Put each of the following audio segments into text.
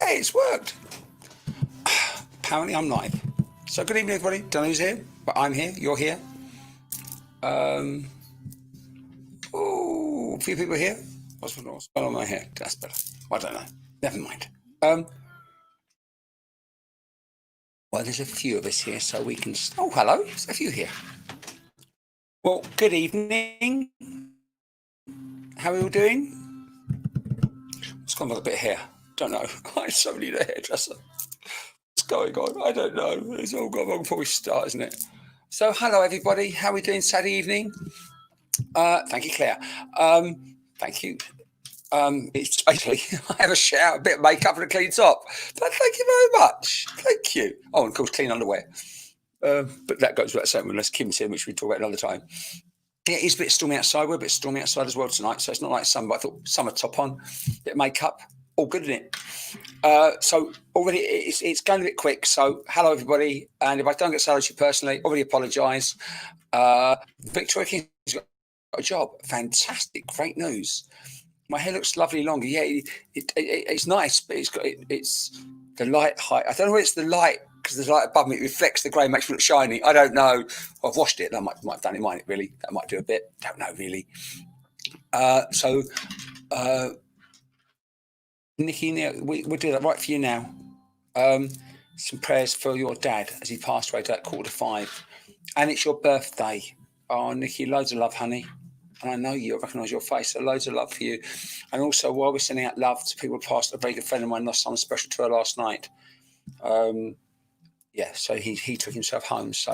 Hey, it's worked. Apparently I'm live. So good evening, everybody. Don't know who's here, but I'm here. You're here. Oh, a few people here. What's going on in my hair? That's better. I don't know. Never mind. Well, there's a few of us here, so we can. Oh, hello. There's a few here. Well, good evening. How are you all doing? What's gone with a bit of hair? Don't know. I so need a hairdresser. What's going on? I don't know. It's all gone wrong before we start, isn't it? So, hello, everybody. How are we doing Saturday evening? Thank you, Claire. Thank you. It's basically, I have a shower, a bit of makeup and a clean top. But thank you very much. Thank you. Oh, and of course, clean underwear. But that goes without saying, unless Kim's here, which we talk about another time. Yeah, it's a bit stormy outside. We're a bit stormy outside as well tonight, so it's not like summer. But I thought summer top on, bit of makeup, all good, isn't it? So already it's going a bit quick. So hello everybody, and if I don't get saluted personally, already apologise. Victoria King's got a job. Fantastic, great news. My hair looks lovely longer. Yeah, it's nice, but it's the light height. I don't know whether it's the light because there's light above me. It reflects the grey, makes me look shiny. I don't know. I've washed it. That might have done it. Might it really? That might do a bit. Don't know really. Nikki, we'll do that right for you now. Some prayers for your dad as he passed away at 4:45, and it's your birthday. Oh, Nikki, loads of love, honey. And I know you, I recognise your face, so loads of love for you. And also, while we're sending out love to people who passed, a very good friend of mine lost someone special to her last night. Yeah, so he took himself home. So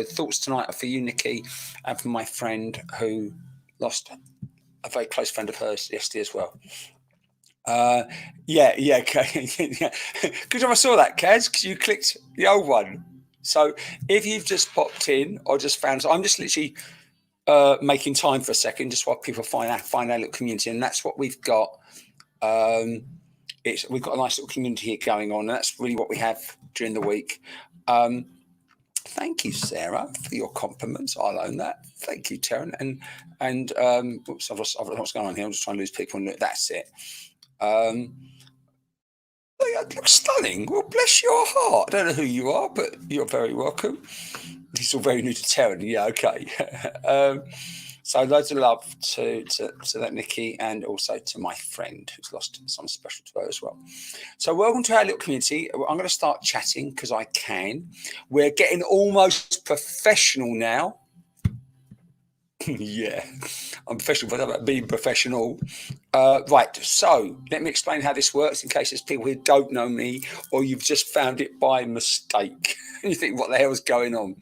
thoughts tonight are for you, Nikki, and for my friend who lost a very close friend of hers yesterday as well. Yeah. Good job I saw that, Kaz, because you clicked the old one. So if you've just popped in or just found, I'm just literally making time for a second, just while people find our little community, and that's what we've got. We've got a nice little community here going on, and that's really what we have during the week. Thank you, Sarah, for your compliments. I'll own that. Thank you, Taryn. And oops, I've lost what's going on here. I'm just trying to lose people, and that's it. It looks stunning. Well, bless your heart. I don't know who you are, but you're very welcome. This is all very new to Taryn. Yeah, okay. So loads of love to that Nikki, and also to my friend who's lost someone special to her as well. So welcome to our little community. I'm going to start chatting because I can. We're getting almost professional now. Yeah, I'm professional, but about being professional. Right, so let me explain how this works in case there's people who don't know me or you've just found it by mistake. You think, what the hell's going on?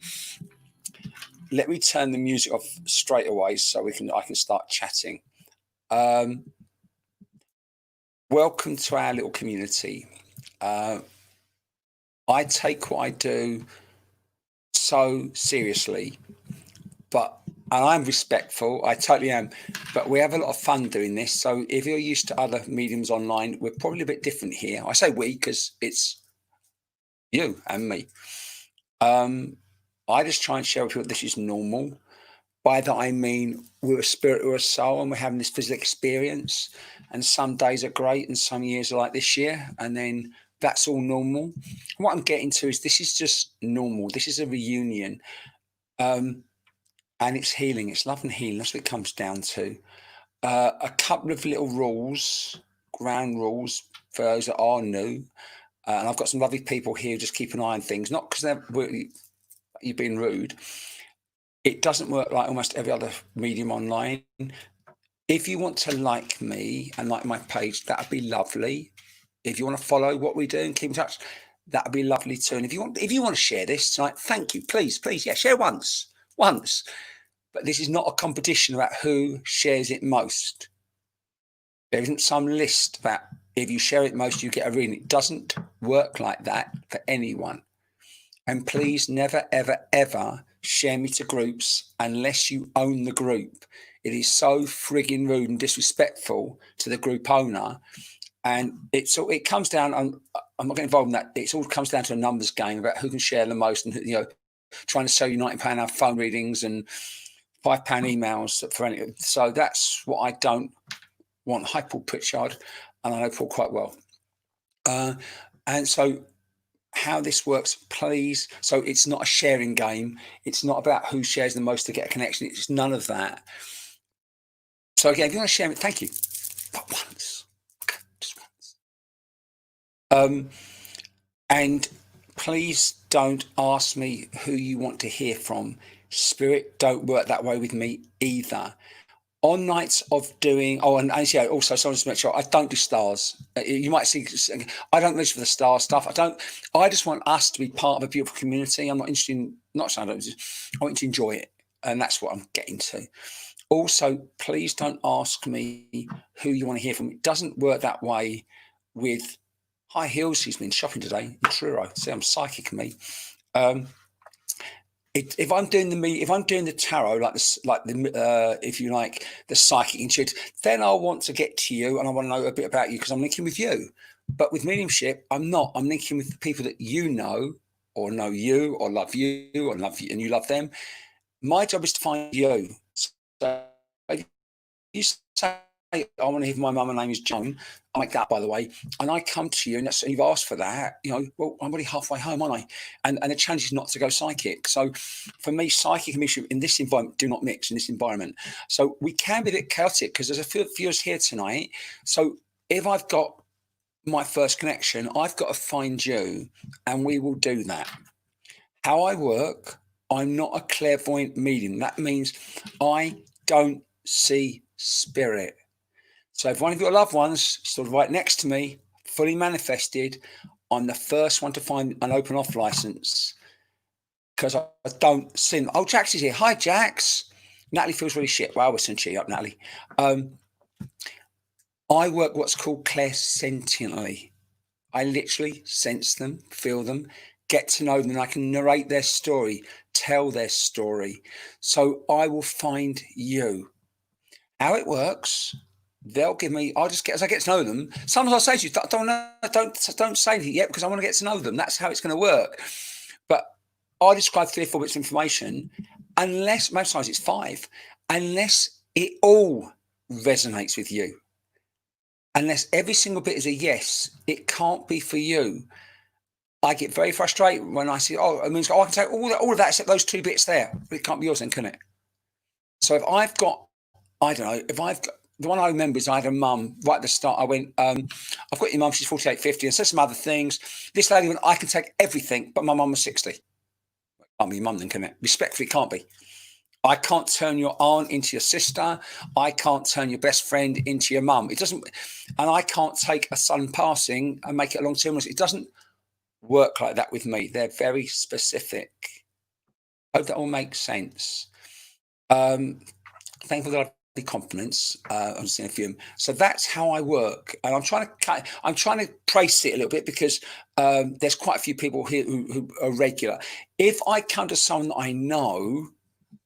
Let me turn the music off straight away so I can start chatting. Welcome to our little community. I take what I do so seriously, and I'm respectful. I totally am. But we have a lot of fun doing this. So if you're used to other mediums online, we're probably a bit different here. I say we because it's you and me. I just try and share with people this is normal. By that I mean we're a spirit or a soul, and we're having this physical experience. And some days are great, and some years are like this year, and then that's all normal. What I'm getting to is this is just normal. This is a reunion, and it's healing. It's love and healing. That's what it comes down to. A couple of little rules, ground rules for those that are new. And I've got some lovely people here who just keep an eye on things, not because you're being rude. It doesn't work like almost every other medium online. If you want to like me and like my page, that would be lovely. If you want to follow what we do and keep in touch, that would be lovely too. And if you want to share this tonight, thank you. Please, yeah, share once. But this is not a competition about who shares it most. There isn't some list about if you share it most, you get a reading. It doesn't work like that for anyone. And please never, ever, ever share me to groups unless you own the group. It is so frigging rude and disrespectful to the group owner. And it comes down, I'm not getting involved in that. It all comes down to a numbers game about who can share the most, and trying to sell you £90 phone readings and £5 emails for any. So that's what I don't want. Hi, Paul Pritchard, and I know Paul quite well. And so how this works, please. So it's not a sharing game. It's not about who shares the most to get a connection. It's none of that. So again, if you want to share it, thank you. But once, okay, just once. And please don't ask me who you want to hear from. Spirit don't work that way with me either. On nights of doing, and yeah, also, so I just make sure I don't do stars. You might see, I don't listen for the star stuff. I just want us to be part of a beautiful community. I'm not interested in, not saying I want to enjoy it. And that's what I'm getting to. Also, please don't ask me who you want to hear from. It doesn't work that way with High Heels. He's been shopping today in Truro. See, I'm psychic, me. If I'm doing the tarot, if you like, the psychic intuitive, then I'll want to get to you and I want to know a bit about you because I'm linking with you. But with mediumship, I'm not. I'm linking with the people that you know you or love you and you love them. My job is to find you. So if you say, I want to hear from my mum, her name is Joan. I like that, by the way. And I come to you and you've asked for that, well, I'm already halfway home, aren't I? And the challenge is not to go psychic. So for me, psychic and mediumship in this environment do not mix in this environment. So we can be a bit chaotic because there's a few viewers here tonight. So if I've got my first connection, I've got to find you and we will do that. How I work, I'm not a clairvoyant medium. That means I don't see spirit. So if one of your loved ones stood right next to me, fully manifested, I'm the first one to find an open off license because I don't see them. Oh, Jax is here. Hi, Jax. Natalie feels really shit. Well, we're sending cheer up, Natalie. I work what's called clairsentiently. I literally sense them, feel them, get to know them, and I can narrate their story, tell their story. So I will find you. How it works, they'll give me, I'll just get, as I get to know them, sometimes I'll say to you, don't say anything yet because I want to get to know them. That's how it's going to work. But I'll describe 3 or 4 bits of information, unless, most times it's 5, unless it all resonates with you. Unless every single bit is a yes, it can't be for you. I get very frustrated when I see, it means I can take all of that except those 2 bits there. But it can't be yours then, can it? So if I've got, I don't know, the one I remember is I had a mum right at the start. I went, I've got your mum, she's 48, 50, and said some other things. This lady went, I can take everything, but my mum was 60. Can't be your mum then, can it? Respectfully, it can't be. I can't turn your aunt into your sister. I can't turn your best friend into your mum. It doesn't, and I can't take a son passing and make it a long-term. It doesn't work like that with me. They're very specific. I hope that all makes sense. Thankful that I've the confidence. I'm seeing a few. So that's how I work, and I'm trying to price it a little bit because there's quite a few people here who are regular. If I come to someone that I know,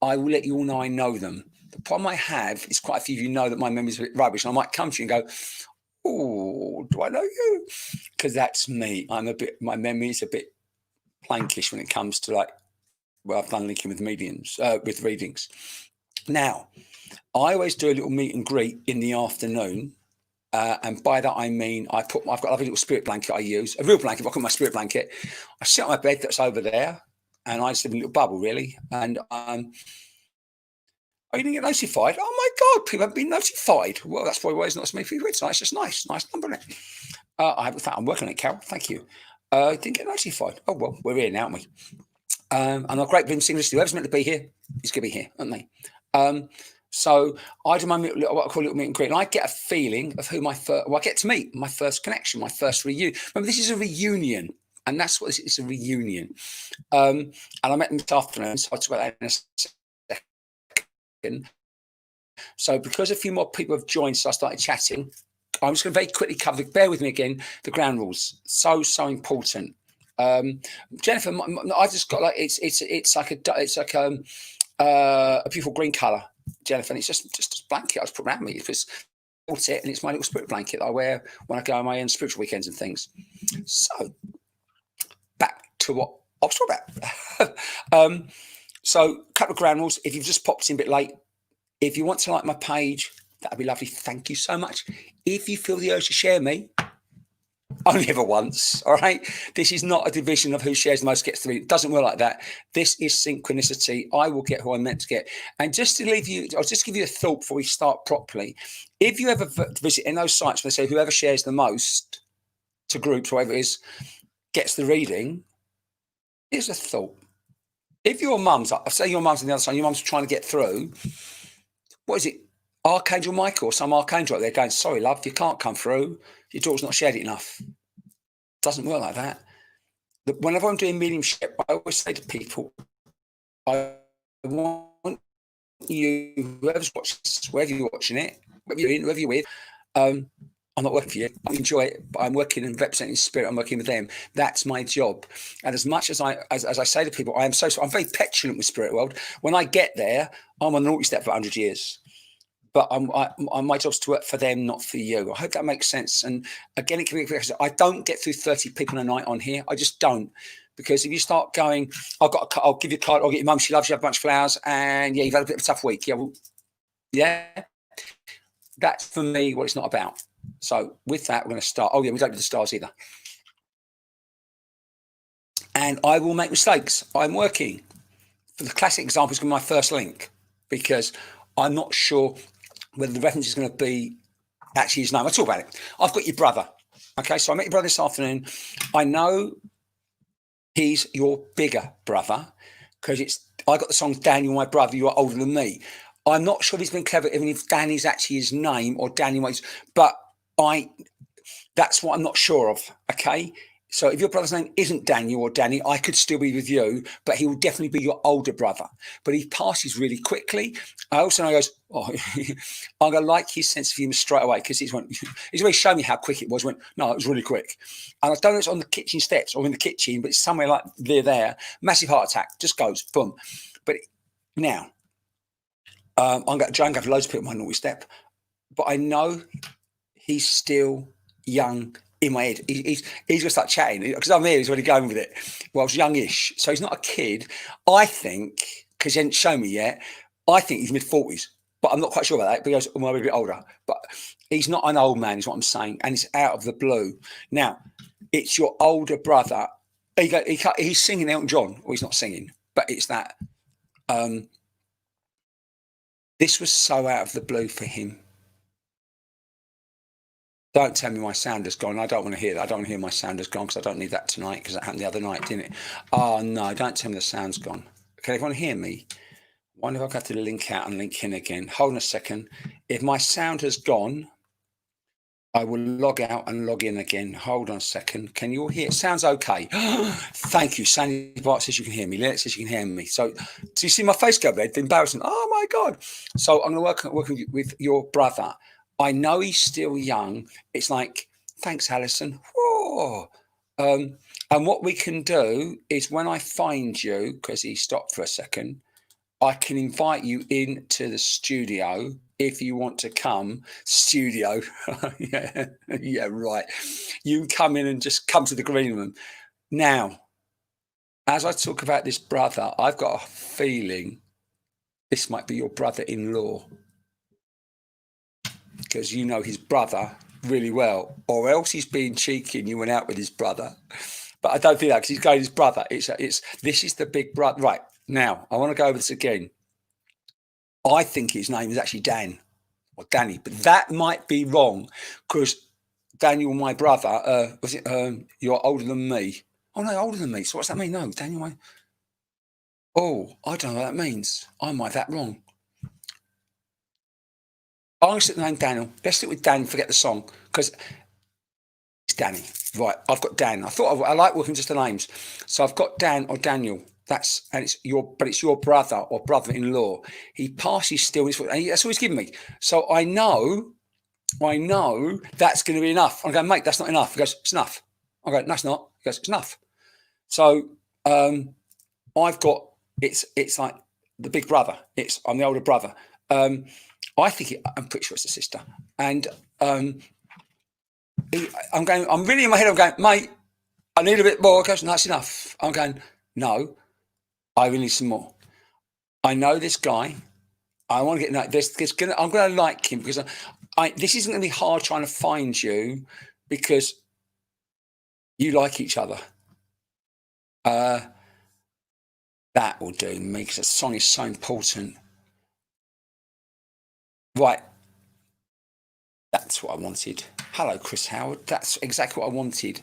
I will let you all know I know them. The problem I have is quite a few of you know that my memory's a bit rubbish, and I might come to you and go, "Oh, do I know you?" Because that's me. My memory is a bit plankish when it comes to I've done linking with mediums, with readings. Now, I always do a little meet and greet in the afternoon. And by that, I mean, I've got a little spirit blanket I use, a real blanket, but I call my spirit blanket. I sit on my bed that's over there and I just live in a little bubble, really. And you didn't get notified? Oh my God, people haven't been notified. Well, that's probably why it's not so many people. It's nice, just nice number, isn't it? I'm working on it, Carol. Thank you. Didn't get notified. Oh, well, we're here now, aren't we? And I've great been seeing whoever's meant to be here is going to be here, aren't they? So I do what I call a little meet and greet, and I get a feeling of who I get to meet, my first connection, my first reunion. Remember, this is a reunion, and that's what it's a reunion. And I met them this afternoon, so I'll talk about that in a second. So because a few more people have joined, so I started chatting, I'm just going to very quickly cover, bear with me again, the ground rules. So important. Jennifer, I just got it's like a beautiful green colour, Jennifer, and it's just a blanket I just put around me. It's bought it, and it's my little spirit blanket that I wear when I go on my own spiritual weekends and things. So back to what I was talking about. So a couple of ground rules. If you've just popped in a bit late, if you want to like my page, that'd be lovely. Thank you so much. If you feel the urge to share me, Only ever once, all right? This is not a division of who shares the most gets the reading. It doesn't work like that. This is synchronicity. I will get who I'm meant to get. And just to leave you, I'll just give you a thought before we start properly. If you ever visit in those sites where they say whoever shares the most to groups, whatever it is, gets the reading, here's a thought. If your mum's, say your mum's on the other side, your mum's trying to get through, what is it? Archangel Michael or some archangel out there going, sorry, love, you can't come through. Your daughter's not shared it enough. Doesn't work like that. Whenever I'm doing mediumship, I always say to people, I want you, whoever's watching this, wherever you're watching it, whoever you're with, I'm not working for you. I enjoy it, but I'm working and representing spirit. I'm working with them. That's my job. And as much as I say to people, I'm very petulant with spirit world. When I get there, I'm on the naughty step for 100 years. But my job's to work for them, not for you. I hope that makes sense. And again, it can be, I don't get through 30 people a night on here. I just don't. Because if you start going, I'll give you a card, I'll get your mum, she loves you, have a bunch of flowers, and yeah, you've had a bit of a tough week. Yeah, well, yeah. That's for me what it's not about. So with that, we're going to start. Oh yeah, we don't do the stars either. And I will make mistakes. I'm working. For the classic example is going to be my first link, because I'm not sure whether the reference is going to be actually his name. I'll talk about it. I've got your brother. Okay, so I met your brother this afternoon. I know he's your bigger brother because I got the song Daniel, my brother, you are older than me. I'm not sure if he's been clever, even if Danny's actually his name or Daniel, but that's what I'm not sure of. Okay. So if your brother's name isn't Daniel or Danny, I could still be with you, but he will definitely be your older brother. But he passes really quickly. I also know he goes, oh, I'm going to like his sense of humour straight away, because he's already shown me how quick it was. He went, no, it was really quick. And I don't know if it's on the kitchen steps or in the kitchen, but it's somewhere like there. Massive heart attack, just goes, boom. But now, I'm going to try and go for loads of people on my naughty step, but I know he's still young. In my head, he's going to start chatting because I'm here. He's already going with it. Well, I was youngish, so he's not a kid. I think, because he hasn't shown me yet, I think he's mid-40s, but I'm not quite sure about that because I'm a bit older. But he's not an old man, is what I'm saying, and it's out of the blue. Now, it's your older brother. He's singing Elton John, or he's not singing, but it's that. This was so out of the blue for him. Don't tell me my sound has gone. I don't want to hear that. I don't want to hear my sound has gone because I don't need that tonight, because that happened the other night, didn't it? Oh, no, don't tell me the sound's gone. Can everyone hear me? I wonder if I've got to link out and link in again. Hold on a second. If my sound has gone, I will log out and log in again. Hold on a second. Can you all hear? It sounds okay. Thank you. Sandy Bart says you can hear me. Lynette says you can hear me. So, do you see my face go red? Embarrassing. Oh, my God. So, I'm going to work with your brother. I know he's still young. It's like, thanks, Alison. Whoa. And what we can do is, when I find you, because he stopped for a second, I can invite you into the studio if you want to come. Studio. yeah, right. You can come in and just come to the green room. Now, as I talk about this brother, I've got a feeling this might be your brother-in-law, because you know his brother really well, or else he's being cheeky and you went out with his brother. But I don't think that, because he's going his brother. This is the big brother. Right, now, I want to go over this again. I think his name is actually Dan or Danny, but that might be wrong, because Daniel, my brother, you're older than me. Oh, no, older than me. So what's that mean? No, Daniel, oh, I don't know what that means. I might have that wrong. I'm going to stick the name Daniel. Let's stick with Dan, forget the song, because it's Danny. Right, I've got Dan. I like working just the names. So I've got Dan or Daniel. It's your brother or brother-in-law. He passes still. That's what he's giving me. So I know that's going to be enough. I'm going, mate, that's not enough. He goes, it's enough. I go, no, it's not. He goes, it's enough. So I've got, it's like the big brother. I'm the older brother. I'm pretty sure it's a sister. And I'm really in my head, I'm going, mate, I need a bit more. He goes, no, that's enough. I'm going, no, I really need some more. I know this guy. I want to get, I'm going to like him, because this isn't going to be hard trying to find you, because You like each other. That will do me because the song is so important. Right. That's what I wanted. Hello, Chris Howard. That's exactly what I wanted.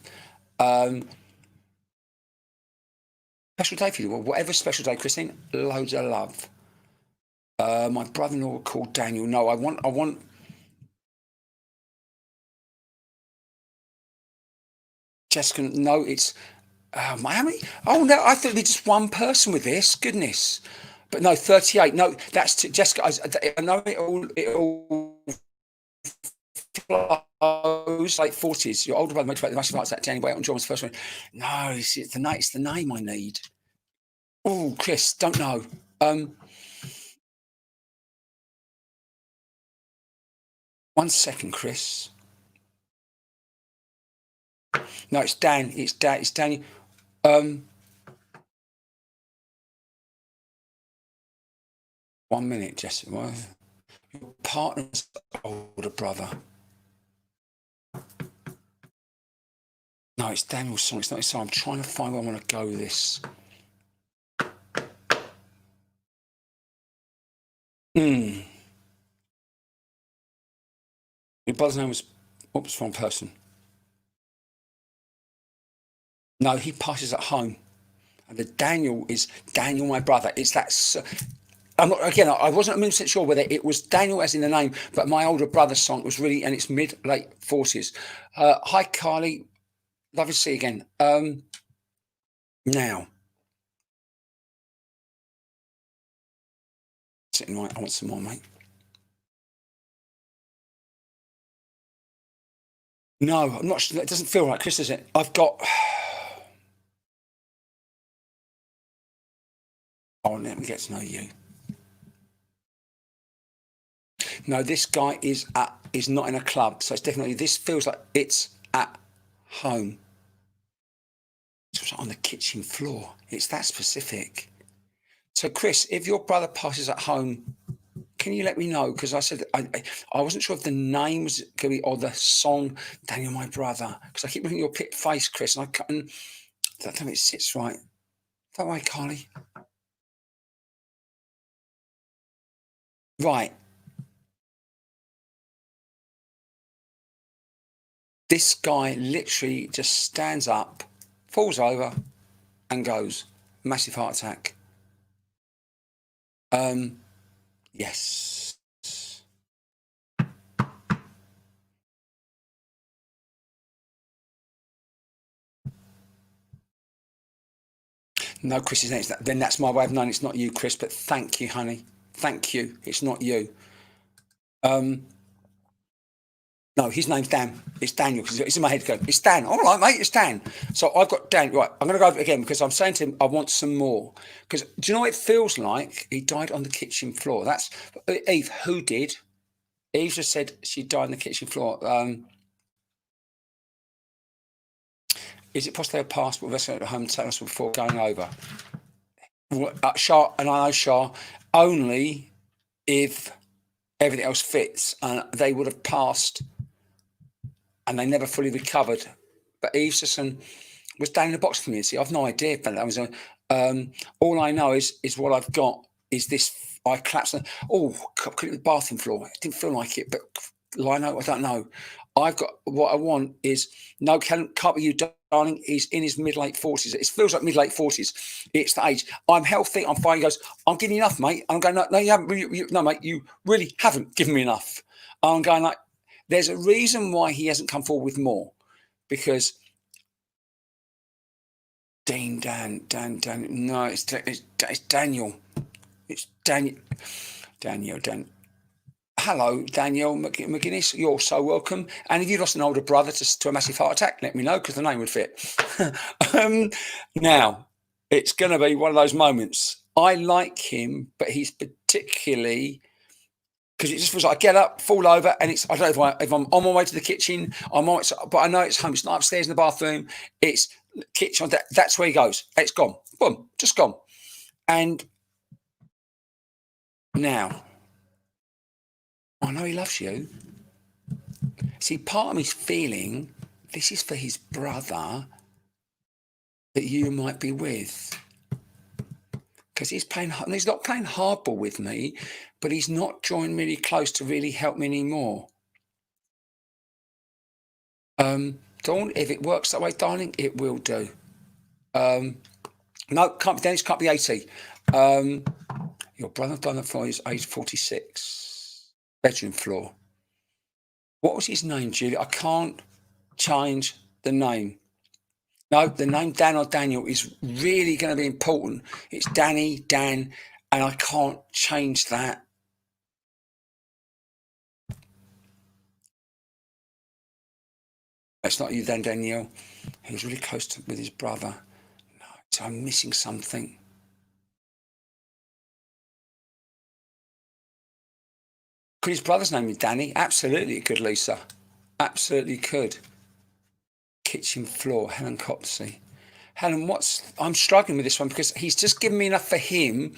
Special day for you. Well, whatever special day, Christine. Loads of love. My brother-in-law called Daniel. No, I want. Jessica. No, it's Miami. Oh no, I thought it'd be just one person with this. Goodness, but no, 38. No, that's Jessica. I know it all. It all flows like 40s. Your older brother made the massive heart attack. Danny Wait on John's first one. No, it's the name. It's the name I need. Oh, Chris, don't know. One second, Chris. No, it's Dan. It's Dan. It's Daniel. 1 minute, Jessica. Well, your partner's older brother. No, it's Daniel's song. It's not his song. I'm trying to find where I want to go with this. Your brother's name was. Oops, wrong person. No, he passes at home. And the Daniel is Daniel, my brother. It's that. I'm not, again, I wasn't 100% sure whether it was Daniel as in the name, but my older brother's song was really, and it's mid-late 40s. Hi, Carly. Love to see you again. Now. Sitting right, I want some more, mate. No, I'm not sure. It doesn't feel right, Chris, does it? I've got. Oh, let me get to know you. No, this guy is not in a club, so it's definitely. This feels like it's at home. It's on the kitchen floor. It's that specific. So, Chris, if your brother passes at home, can you let me know? Because I said I wasn't sure if the name was going to be or the song Daniel, my brother. Because I keep looking at your pit face, Chris, and I don't think it sits right. That way, Carly. Right. This guy literally just stands up, falls over, and goes. Massive heart attack. Yes. No, Chris, then that's my way of knowing it's not you, Chris. But thank you, honey. Thank you. It's not you. No, his name's Dan. It's Daniel because it's in my head going, it's Dan. All right, mate, it's Dan. So I've got Dan. Right, I'm going to go over it again because I'm saying to him, I want some more. Because do you know what it feels like? He died on the kitchen floor. That's Eve. Who did? Eve just said she died on the kitchen floor. Is it possible they passed with us at home to us before going over? Shah, and I know Shah, only if everything else fits, and they would have passed and they never fully recovered. But Eve Sisson was down in the box community. I've no idea if that was all I know is what I've got is this. I collapsed and put it in the bathroom floor. It didn't feel like it, but lino, I don't know. I've got what I want is no, can't be you, darling. He's in his mid-late 40s. It feels like mid-late 40s. It's the age. I'm healthy. I'm fine. He goes, I'm giving you enough, mate. I'm going, no, you haven't. No, mate, you really haven't given me enough. I'm going like, there's a reason why he hasn't come forward with more, because Dan. No, it's Daniel. It's Daniel. Hello, Daniel McGuinness. You're so welcome. And if you lost an older brother to a massive heart attack, let me know because the name would fit. Now, it's going to be one of those moments. I like him, but he's particularly because it just feels like I get up, fall over, and it's I don't know if I'm on my way to the kitchen. But I know it's home. It's not upstairs in the bathroom. It's kitchen. That's where he goes. It's gone. Boom, just gone. And now, I know he loves you. See, part of me's feeling this is for his brother, that you might be with. Because he's not playing hardball with me, but he's not drawing really close to really help me anymore. Dawn, if it works that way, darling, it will do. No, Dennis can't be 80. Your brother died on the floor, he's age 46. Bedroom floor. What was his name, Julie? I can't change the name. No, the name Dan or Daniel is really going to be important. It's Danny, Dan, and I can't change that. It's not you then, Danielle. He was really close with his brother. No, so I'm missing something. Could his brother's name be Danny? Absolutely it could, Lisa. Absolutely could. Kitchen floor, Helen Copsey. Helen, I'm struggling with this one because he's just given me enough for him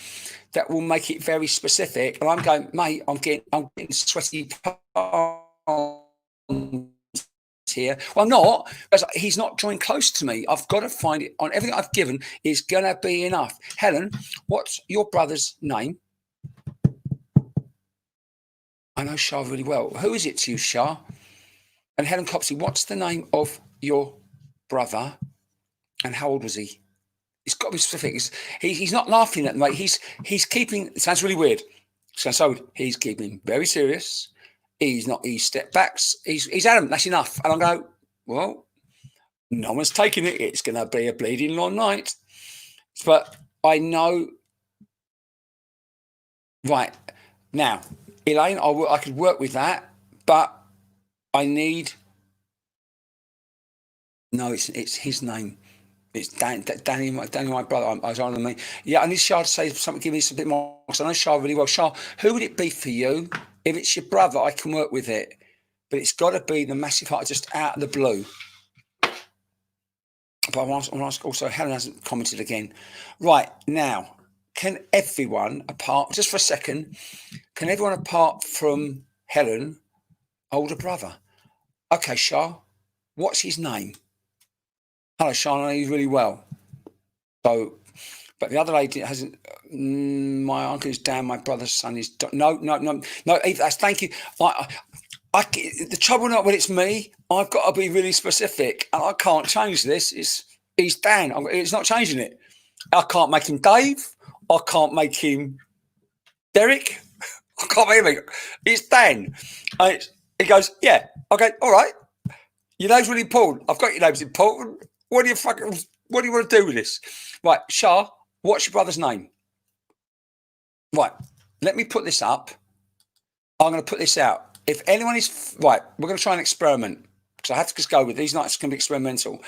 that will make it very specific. And I'm going, mate, I'm getting sweaty palms here. Well, I'm not, because he's not drawing close to me. I've got to find it on everything I've given is going to be enough. Helen, what's your brother's name? I know Shah really well. Who is it to you, Shah? And Helen Copsey, what's the name of your brother? And how old was he? It's got to be specific. He's not laughing at the mate. He's keeping. It sounds really weird. So he's keeping very serious. He's not. He step backs. He's adamant. That's enough. And I go, well, no one's taking it. It's going to be a bleeding long night. But I know. Right now, Elaine, I could work with that, but I need. No, it's his name. It's Danny, my brother. I was on me. Yeah, I need Shah to say something. Give me a bit more. Because I know Shah really well. Shah, who would it be for you? If it's your brother, I can work with it. But it's got to be the massive heart just out of the blue. But I want to ask also, Helen hasn't commented again. Right, now, can everyone, apart, just for a second, can everyone apart from Helen, older brother? Okay, Shah, what's his name? Hello, Sean, I know you really well. So, but the other lady hasn't. My uncle is Dan. My brother's son is. No. Thank you. The trouble not when it's me. I've got to be really specific, and I can't change this. He's Dan. It's not changing it. I can't make him Dave. I can't make him Derek. I can't make him. It's Dan. He goes, yeah. Okay, all right. Your name's really important. I've got your name's important. What do you want to do with this? Right, Shah, what's your brother's name? Right, let me put this up. I'm going to put this out. If anyone is right, we're going to try an experiment because I have to just go with these nights. It's going to be experimental.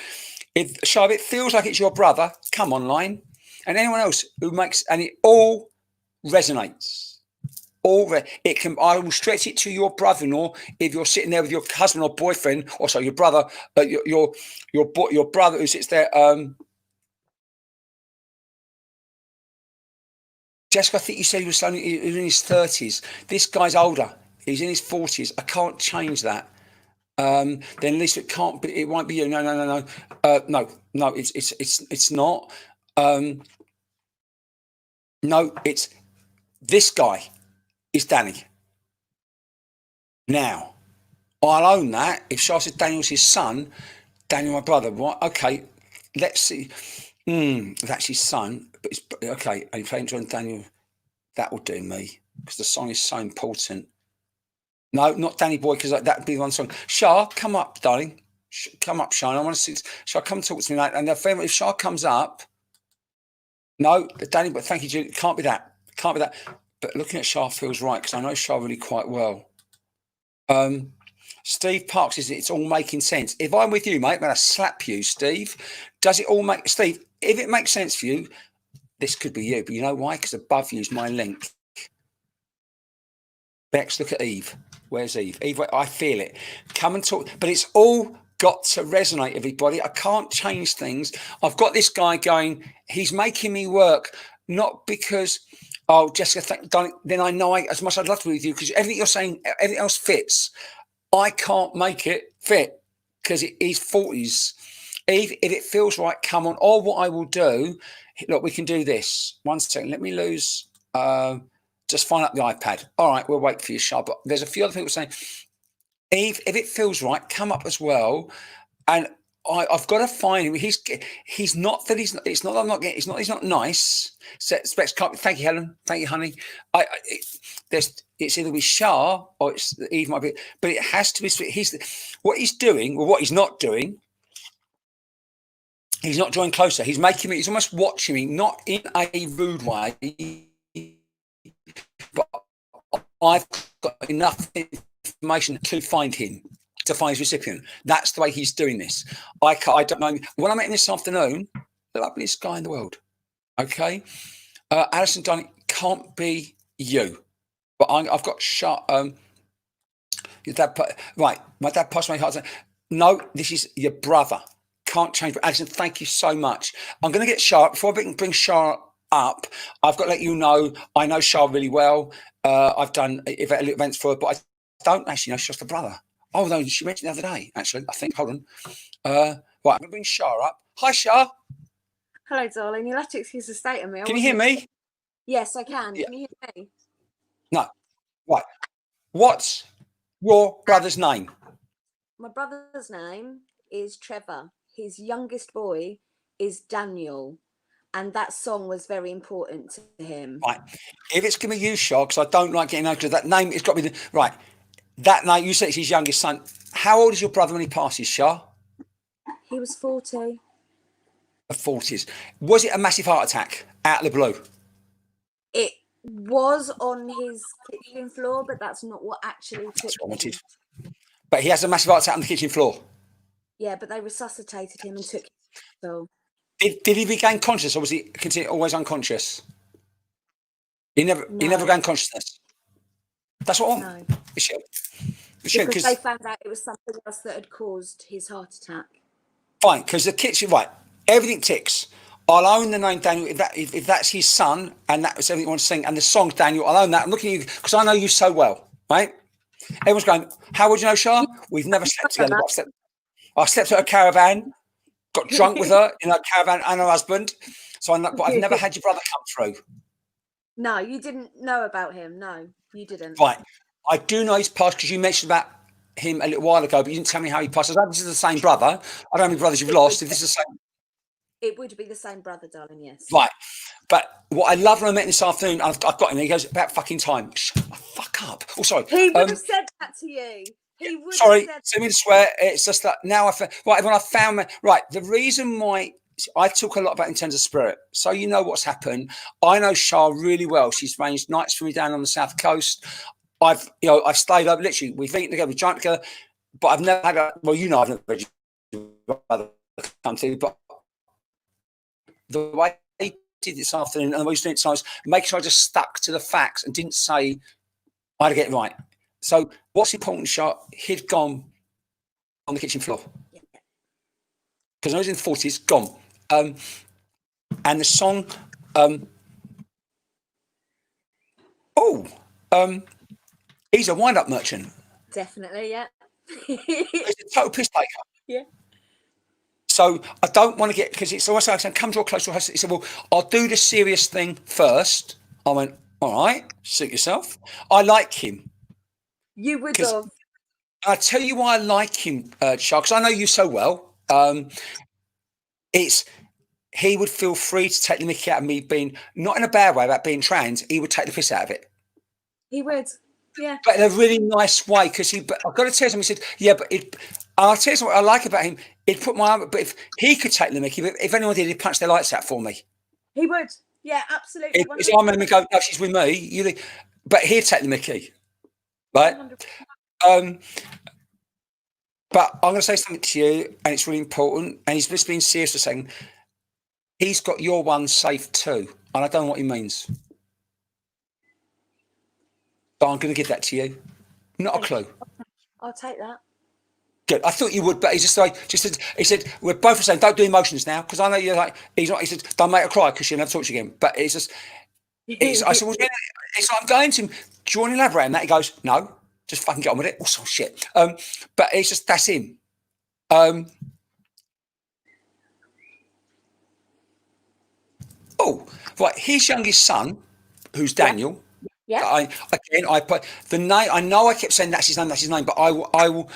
If Shah, it feels like it's your brother, come online, and anyone else who makes, and it all resonates. It can. I will stretch it to your brother-in-law if you're sitting there with your husband or boyfriend, or sorry, your brother, your brother who sits there. Jessica, I think you said he was in his 30s. This guy's older. He's in his 40s. I can't change that. Then at least it can't be. It won't be you. No. No. It's not. No, it's this guy. Is Danny. Now, I'll own that. If Shah says Daniel's his son, Daniel my brother, what? Okay, let's see. That's his son, but it's okay. And you're playing John Daniel, that will do me because the song is so important. No, not Danny Boy, because that would be one song. Shah, come up, darling. Come up, Shah. I want to see. Shah, come talk to me. And if Shah comes up, no, Danny, but thank you, Julie. Can't be that. Can't be that. But looking at Shah feels right because I know Shah really quite well. Steve Parks says it's all making sense. If I'm with you, mate, I'm going to slap you, Steve. Does it all make Steve? If it makes sense for you, this could be you. But you know why? Because above you is my link. Bex, look at Eve. Where's Eve? Eve, I feel it. Come and talk. But it's all got to resonate, everybody. I can't change things. I've got this guy going. He's making me work, not because. Oh, Jessica, then I know as much as I'd love to be with you because everything you're saying, everything else fits. I can't make it fit because he's 40s. Eve, if it feels right, come on. Or what I will do, look, we can do this. 1 second. Let me lose. Just find up the iPad. All right, we'll wait for you, Shah. But there's a few other people saying, Eve, if it feels right, come up as well. And I've got to find him. He's not that he's not. It's not that I'm not getting. It's not. He's not nice. Thank you, Helen. Thank you, honey. It's either with Shah or it's Eve might be, but it has to be. What he's doing or what he's not doing. He's not drawing closer. He's making me. He's almost watching me, not in a rude way, but I've got enough information to find him, to find his recipient. That's the way he's doing this. I don't know. When I met him this afternoon, the loveliest guy in the world. Okay, Alison Dunning can't be you, but I've got shot. Your dad, right? My dad passed away. No, this is your brother. Can't change. But Alison, thank you so much. I'm going to get Shah before I bring Shah up. I've got to let you know. I know Shah really well. I've done events for her, but I don't actually know she's just a brother. Oh no, she mentioned the other day. Actually, I think. Hold on. Right, I'm going to bring Shah up. Hi, Shah. Hello, darling. You'll have to excuse the state of me. Can you hear me? Yes, I can. Yeah. Can you hear me? No. Right. What's your brother's name? My brother's name is Trevor. His youngest boy is Daniel. And that song was very important to him. Right. If it's going to be you, Shah, because I don't like getting out, because that name, it's got to be right. That name, you said it's his youngest son. How old is your brother when he passes, Shah? He was 40. The 40s. Was it a massive heart attack out of the blue? It was on his kitchen floor, but that's not what actually took That's what I him. wanted. But he has a massive heart attack on the kitchen floor. Yeah, but they resuscitated him and took him to the hospital. Did he regain consciousness, or was he always unconscious? He never gained consciousness. That's what I want. No. Because they found out it was something else that had caused his heart attack. Fine, because the kitchen, right, everything ticks. I'll own the name Daniel if that's his son and that's everything he wants to sing, and the song's Daniel, I'll own that. I'm looking at you because I know you so well, right? Everyone's going, how would you know, Shah? We've never slept together. I slept at a caravan, got drunk with her in a caravan and her husband. But I've never had your brother come through. No, you didn't know about him. No, you didn't. Right. I do know his past because you mentioned about him a little while ago, but you didn't tell me how he passed. This is the same brother. I don't know how many brothers you've lost. If this is the same. It would be the same brother, darling, yes. Right. But what I love when I met him this afternoon, I've got him, he goes, about fucking time. Shut the fuck up. Oh, sorry. He would have said that to you. He would sorry, have said send me to swear. It's just that now when I found my, right, the reason why I talk a lot about in terms of spirit, so you know what's happened. I know Shah really well. She's arranged nights for me down on the South Coast. I've stayed up, literally, we've eaten together, we've drunk together, but I've never had I've never had a come to, but the way he did this afternoon and the way he's doing it, so I was making sure I just stuck to the facts and didn't say I had to get it right. So what's important, Shah, he'd gone on the kitchen floor. Because I was in the 40s, gone. And the song, he's a wind-up merchant. Definitely, yeah. He's a total piss taker. Yeah. So I don't want to get, because it's always like saying, come draw close to us. He said, well, I'll do the serious thing first. I went, all right, suit yourself. I like him. You would have. I'll tell you why I like him, Shah, because I know you so well. He would feel free to take the mickey out of me being, not in a bad way about being trans, he would take the piss out of it. He would, yeah. But in a really nice way, because I've got to tell you something, he said, yeah, but I'll tell you something I like about him, he'd put my arm, but if he could take the mickey, but if anyone did, he'd punch their lights out for me. He would, yeah, absolutely. His arm and go, no, she's with me, but he'd take the mickey, right? 100%. But I'm going to say something to you, and it's really important, and he's just being serious for saying, he's got your one safe too, and I don't know what he means. But I'm going to give that to you. Not a clue. I'll take that. Good. I thought you would, but he said, we're both the same. Don't do emotions now, because I know you're like, he's not, he said, don't make her cry because she'll never talk to you again. But it's just, I said, well, I'm going to him. Do you want to elaborate on that? He goes, no, just fucking get on with it. Also, shit. But it's just, that's him. Right, his youngest son, who's Yeah. Daniel. Yeah. I put the name. I know I kept saying that's his name, but I will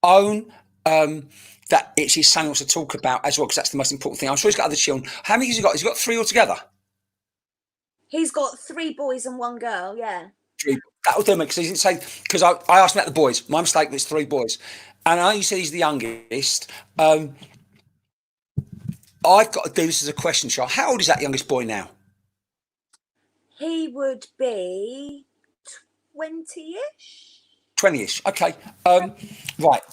own that it's his son he wants to talk about as well, because that's the most important thing. I'm sure he's got other children. How many has he got? He's got 3 altogether. He's got 3 boys and 1 girl. Yeah. 3. That'll do me, because he didn't say, because I asked him about the boys. My mistake. It's 3 boys, and I know you said he's the youngest. I've got to do this as a question, Charles. How old is that youngest boy now? He would be 20-ish. 20-ish. Okay. Right.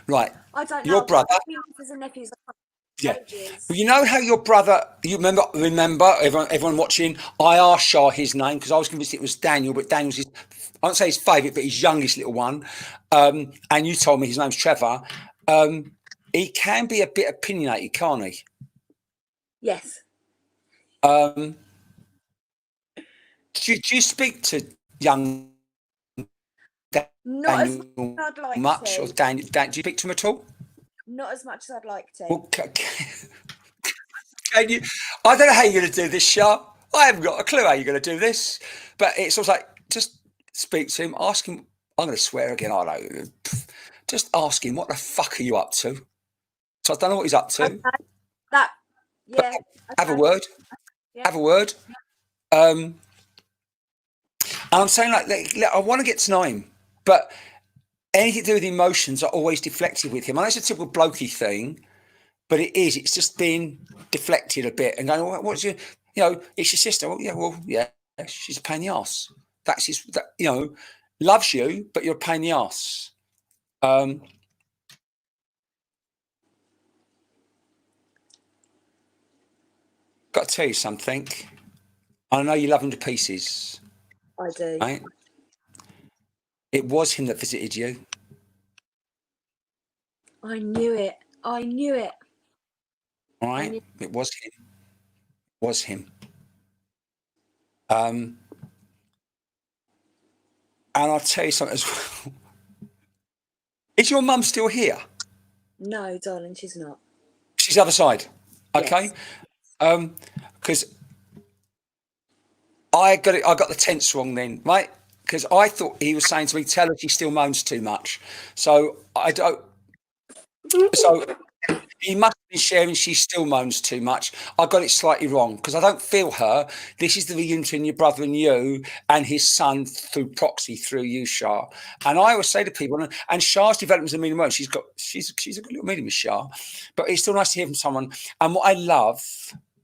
Right. I don't know. Your brother. Nieces and nephews are Yeah. ages. Well, you know how your brother, you remember everyone watching, I asked Shah his name because I was convinced it was Daniel, but Daniel's his, I won't say his favourite, but his youngest little one. And you told me his name's Trevor. He can be a bit opinionated, can't he? Yes. Do you speak to young Not as Daniel much as I'd like much, to. or Dan, do you speak to him at all? Not as much as I'd like to. Well, can you? I don't know how you're going to do this, Shah. I haven't got a clue how you're going to do this. But it's sort of like, just speak to him, ask him. I'm going to swear again. I know. Just ask him, what the fuck are you up to? So I don't know what he's up to. Okay. That, yeah. Have a okay. word. Yeah. Have a word. And I'm saying, like, I want to get to know him, but anything to do with emotions are always deflected with him. I know it's a typical blokey thing, but it is. It's just being deflected a bit and going, well, what's your, it's your sister. Well, yeah, she's a pain in the ass. That's his, loves you, but you're a pain in the ass. Got to tell you something. I know you love him to pieces. I do. Right? It was him that visited you. I knew it. I knew it. All right? It was him. It was him. And I'll tell you something as well. Is your mum still here? No, darling, she's not. She's the other side. Okay. Yes. Because I got the tense wrong then, right? Because I thought he was saying to me, tell her she still moans too much. So I don't. So he must be sharing she still moans too much. I got it slightly wrong because I don't feel her. This is the reunion between your brother and you and his son through proxy through you, Shah. And I always say to people, and Shah's development as a medium, she's a good little medium, Shah. But it's still nice to hear from someone. And what I love,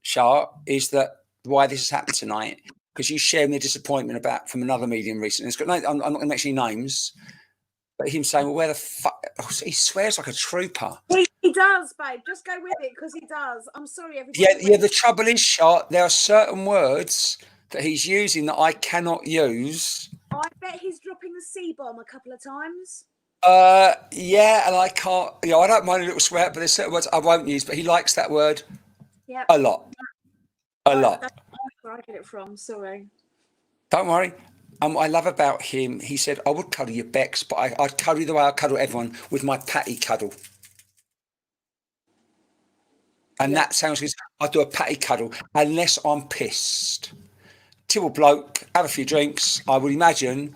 Shah, is that why this has happened tonight, because you shared me a disappointment about from another medium recently. It's got I'm not going to mention any names. But him saying, well, where the fuck? Oh, he swears like a trooper. He does, babe. Just go with it because he does. I'm sorry, everybody. Yeah. The trouble is, Shah, there are certain words that he's using that I cannot use. I bet he's dropping the C-bomb a couple of times. Yeah, and I can't. I don't mind a little swear, but there's certain words I won't use. But he likes that word. Yeah. A lot. A lot. That's where I get it from. Sorry. Don't worry. I love about him, he said, I would cuddle your Bex, but I'd cuddle you the way I cuddle everyone, with my patty cuddle. And that sounds good. I do a patty cuddle unless I'm pissed. Typical bloke, have a few drinks. I would imagine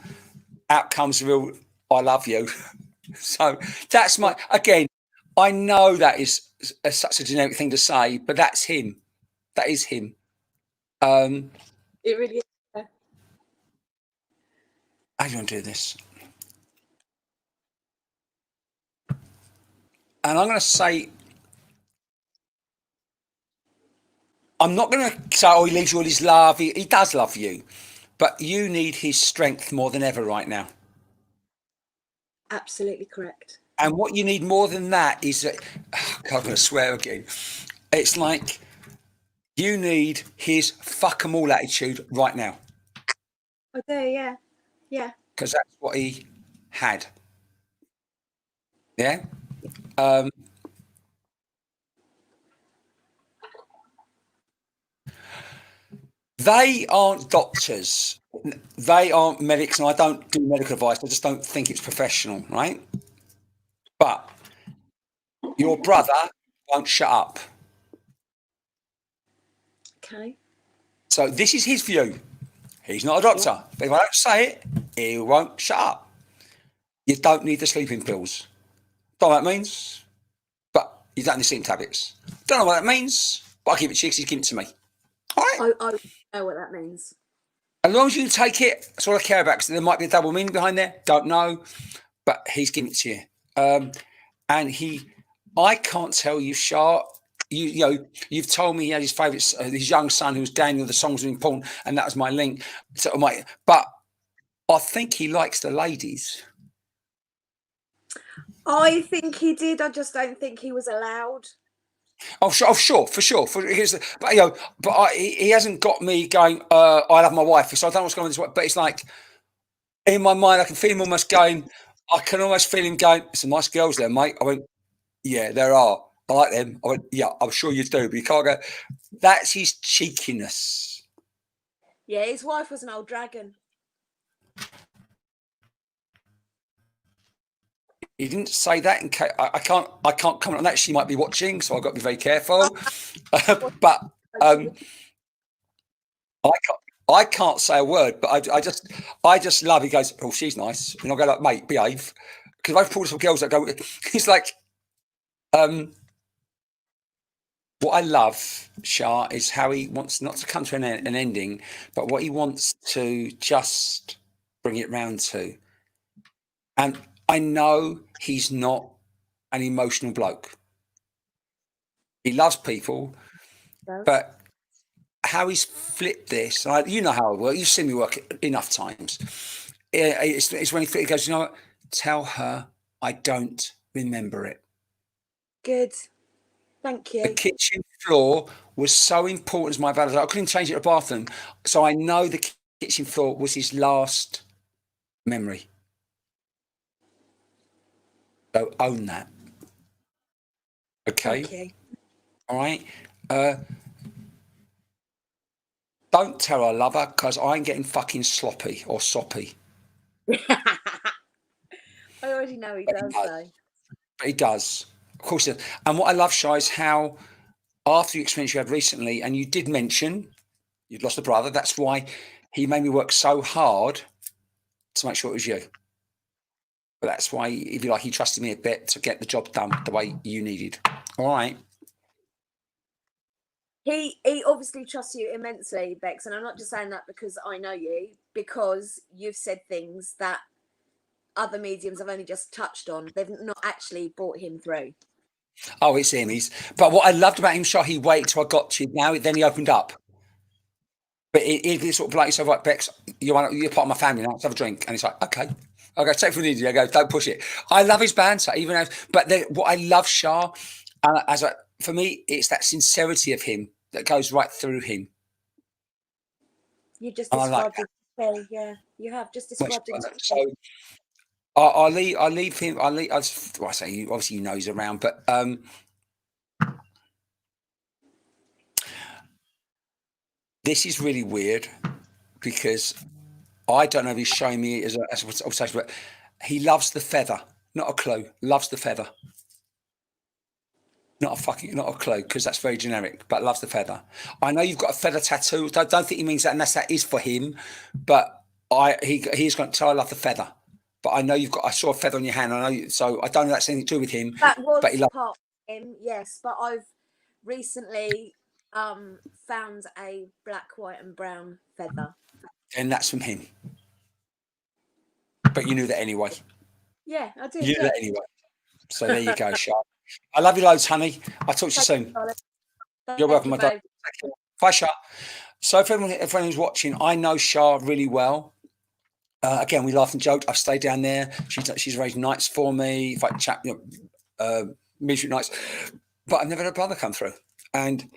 out comes the real I love you. So that's again, I know that is such a generic thing to say, but that's him. That is him. It really is. How do you want to do this? And I'm going to say, I'm not going to say, he leaves you all his love. He does love you, but you need his strength more than ever right now. Absolutely correct. And what you need more than that is that, God, I'm going to swear again. It's like you need his fuck 'em all attitude right now. I do, yeah. Yeah. Because that's what he had. Yeah? They aren't doctors. They aren't medics, and I don't do medical advice. I just don't think it's professional, right? But your brother won't shut up. Okay. So this is his view. He's not a doctor. But if I don't say it, he won't shut up. You don't need the sleeping pills. Don't know what that means, but you don't need sleeping tablets. Don't know what that means, but I give it to you because he's giving it to me. All right? I know what that means. As long as you take it, that's all I care about, because there might be a double meaning behind there. Don't know, but he's giving it to you. And I can't tell you, Shah, you know, you've told me he had his favourite, his young son, who was Daniel, the songs were important, and that was my link. But I think he likes the ladies. I think he did. I just don't think he was allowed. Oh, sure, for sure. But you know, he hasn't got me going. I love my wife, so I don't know what's going on this way. But it's like in my mind, I can feel him almost going. I can almost feel him going. Some nice girls there, mate. I went, yeah, there are. I like them. I went, yeah, I'm sure you do, but you can't go. That's his cheekiness. Yeah, his wife was an old dragon. He didn't say that in case I can't comment on that. She might be watching, so I've got to be very careful. But I can't say a word. But I just love. He goes, oh, she's nice, and I go like, mate, behave, because I've pulled some girls that go. He's like, what I love, Shah, is how he wants not to come to an ending, but what he wants to just bring it round to. And I know he's not an emotional bloke. He loves people, but how he's flipped this, you know how I work. You've seen me work enough times. It's when he goes, you know what? Tell her I don't remember it. Good. Thank you. The kitchen floor was so important as my validation. I couldn't change it to a bathroom. So I know the kitchen floor was his last memory. So own that. Okay. Thank you. All right. Don't tell her I love her, because I ain't getting fucking sloppy or soppy. I already know he does, though. But he does. Of course he does. And what I love, Shai, is how after the experience you had recently, and you did mention you'd lost a brother, that's why he made me work so hard to make sure it was you. But that's why, if you like, he trusted me a bit to get the job done the way you needed. All right. He obviously trusts you immensely, Bex, and I'm not just saying that because I know you, because you've said things that other mediums have only just touched on. They've not actually brought him through. Oh, it's him. But what I loved about him, Shah, he waited till I got to you. Now, then he opened up. But he sort of like yourself, like, Bex, you're part of my family now. Let's have a drink. And he's like, okay. I go, take it from the easy. I go, don't push it. I love his banter, but what I love, Shah, for me, it's that sincerity of him that goes right through him. You just described it fairly, yeah. You have just described it. So I'll leave him. I say, obviously, you know he's around, but this is really weird, because I don't know if he's showing me as a obsession, but he loves the feather. Not a clue. Loves the feather. Not a clue, because that's very generic, but loves the feather. I know you've got a feather tattoo. I don't think he means that, unless that is for him. But he's going to tell I love the feather. But I know I saw a feather on your hand. So I don't know if that's anything to do with him. That was but part of him, yes. But I've recently found a black, white, and brown feather. And that's from him. But you knew that anyway. Yeah, I did. You knew that anyway. So there you go, Sharp. I love you loads, honey. I'll talk to you soon. You're welcome, my dog. Bye, Shah. So for everyone who's watching, I know Shah really well. Again, we laughed and joked. I've stayed down there. She's arranged nights for me, if I chat, music nights. But I've never had a brother come through. And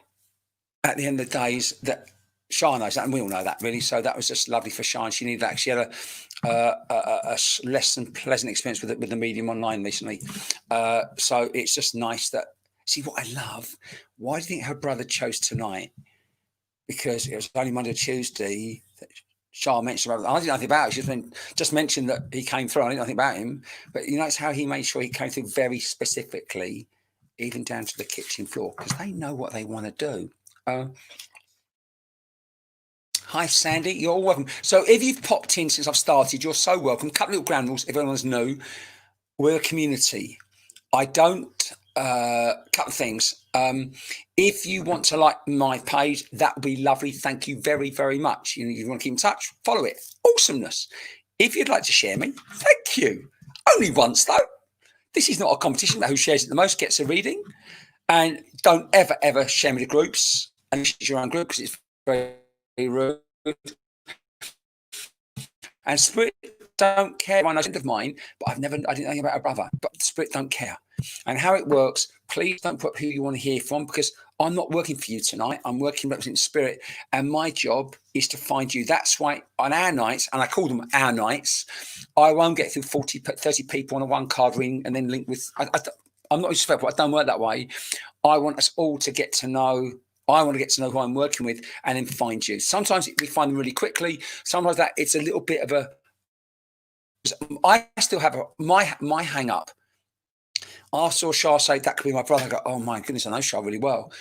at the end of the days, that Shah knows that, and we all know that, really. So that was just lovely for Shah. And she needed that. She had a less than pleasant experience with the medium online recently. So it's just nice that. See what I love. Why do you think her brother chose tonight? Because it was only Monday or Tuesday that Shah mentioned about it. I didn't know anything about it. She just mentioned that he came through. I didn't know anything about him. But it's how he made sure he came through very specifically, even down to the kitchen floor, because they know what they want to do. Hi, Sandy. You're all welcome. So if you've popped in since I've started, you're so welcome. A couple of little ground rules, if anyone's new. We're a community. I don't, couple of things. If you want to like my page, that would be lovely. Thank you very, very much. You want to keep in touch, follow it. Awesomeness. If you'd like to share me, thank you. Only once, though. This is not a competition about who shares it the most gets a reading. And don't ever, ever share me to groups. And it's your own group because it's very, very rude. And Spirit don't care. One friend of mine, but I didn't know anything about her brother. But Spirit don't care. And how it works, please don't put who you want to hear from, because I'm not working for you tonight. I'm working representing Spirit, and my job is to find you. That's why on our nights, and I call them our nights, I won't get through 30 people on a one card ring and then link with. I'm not disrespectful. I don't work that way. I want us all to get to know. I want to get to know who I'm working with and then find you. Sometimes we find them really quickly. Sometimes that it's a little bit of a. I still have my hang up. I saw Shah say that could be my brother. I go, oh my goodness, I know Shah really well.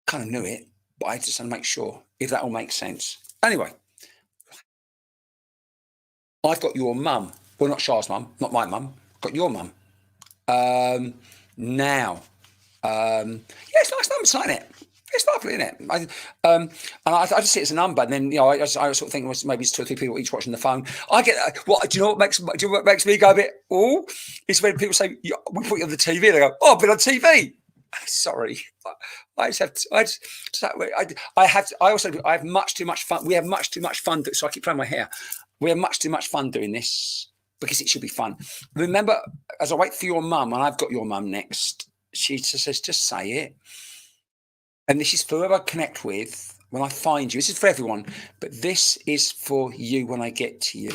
Kind of knew it, but I just want to make sure if that all makes sense. Anyway, I've got your mum. Well, not Shah's mum, not my mum. Got your mum. Now, yeah, it's a nice number, isn't it? It's lovely, isn't it? And I just see it as a number, and then I sort of think maybe it's 2 or 3 people each watching the phone. I get what? Do you know what makes me go a bit? Oh, it's when people say we put you on the TV. They go, oh, I've been on TV. Sorry, I have much too much fun. We have much too much fun. So I keep playing my hair. We have much too much fun doing this because it should be fun. Remember, as I wait for your mum, and I've got your mum next. She just says, just say it. And this is for whoever I connect with when I find you. This is for everyone, but this is for you when I get to you.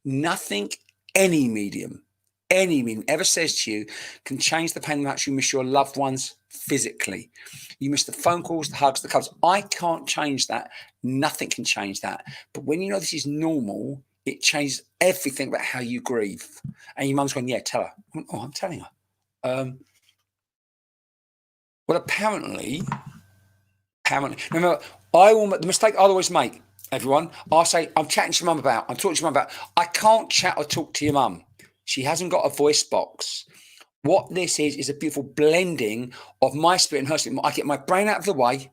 Nothing any medium ever says to you can change the pain that you miss your loved ones physically. You miss the phone calls, the hugs, the cuddles. I can't change that. Nothing can change that. But when you know this is normal, it changes everything about how you grieve. And your mum's going, yeah, tell her. Oh, I'm telling her. Well, apparently, remember, the mistake I'll always make, everyone, I'll say, I'm chatting to your mum about, I'm talking to your mum about, I can't chat or talk to your mum. She hasn't got a voice box. What this is a beautiful blending of my spirit and her spirit. I get my brain out of the way.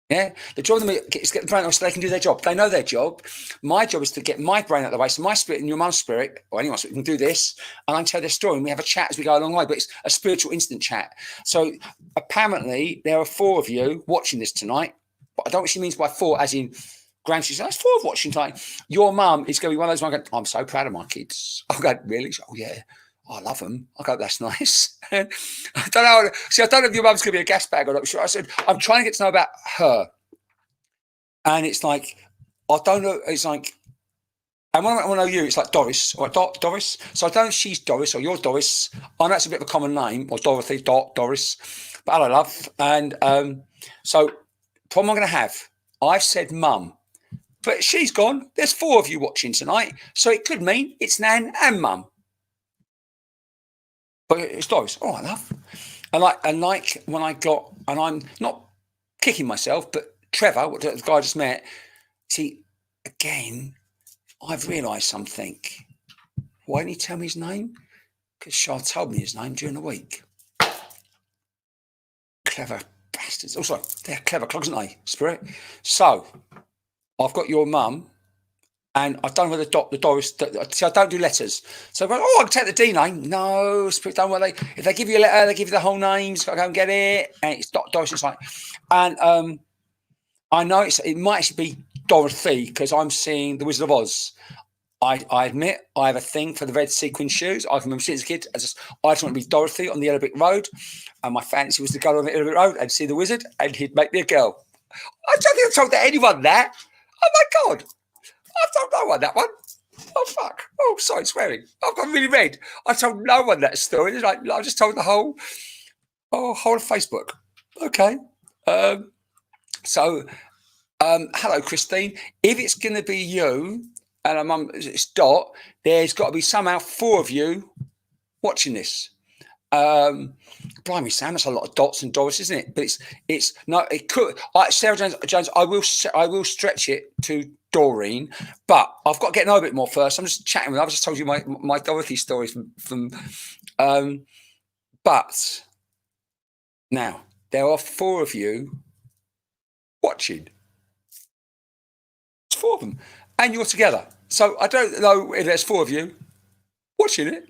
Yeah, the job of them is get the brain out so they can do their job. They know their job. My job is to get my brain out of the way, so my spirit and your mum's spirit, or anyone, so we can do this, and I can tell their story, and we have a chat as we go along the way. But it's a spiritual instant chat. So apparently there are 4 of you watching this tonight. But I don't know what she means by 4, as in grandchildren. That's 4 of watching tonight. Your mum is going to be one of those ones going, I'm so proud of my kids. I go, really? Oh yeah. I love them. I go, that's nice. I don't know. See, I don't know if your mum's going to be a gas bag or not. I said, I'm trying to get to know about her. And it's like, I don't know. It's like, and when I know you, it's like Doris or Doris. So I don't know if she's Doris or you're Doris. I know that's a bit of a common name, or Dorothy, Doris. But hello, love. And so, problem I'm going to have, I've said mum, but she's gone. There's 4 of you watching tonight. So it could mean it's Nan and mum. But it's Doris. All right, love. And like when I got, and I'm not kicking myself, but Trevor, the guy I just met, see, again, I've realised something. Why didn't he tell me his name? Because Shah told me his name during the week. Clever bastards. Also, they're clever clogs, aren't they, Spirit? So, I've got your mum, and I don't know whether the Doris. See, I don't do letters. So, I can take the D name. No, Spirit, don't worry. If they give you a letter, they give you the whole name. You've got to go and get it. And it's Doris. It's like, and I know it might actually be Dorothy because I'm seeing The Wizard of Oz. I admit I have a thing for the red sequin shoes. I remember since a kid, I just want to be Dorothy on the Yellow Brick Road, and my fancy was to go on the Yellow Brick Road and see the wizard, and he'd make me a girl. I don't think I've told anyone that. Oh my God, I've told no one that one. Oh fuck! Oh, sorry, swearing. I've got really red. I told no one that story. It's like I just told the whole of Facebook. Okay. So, hello, Christine. If it's going to be you and mum, it's Dot, there's got to be somehow 4 of you watching this. Blimey, Sam, that's a lot of dots and Doris, isn't it? But it's no, it could. Sarah Jones, I will stretch it to Doreen, but I've got to get to know a bit more first. I'm just chatting with. I've just told you my Dorothy story from but now there are 4 of you watching. It's 4 of them, and you're together. So I don't know if there's 4 of you watching it.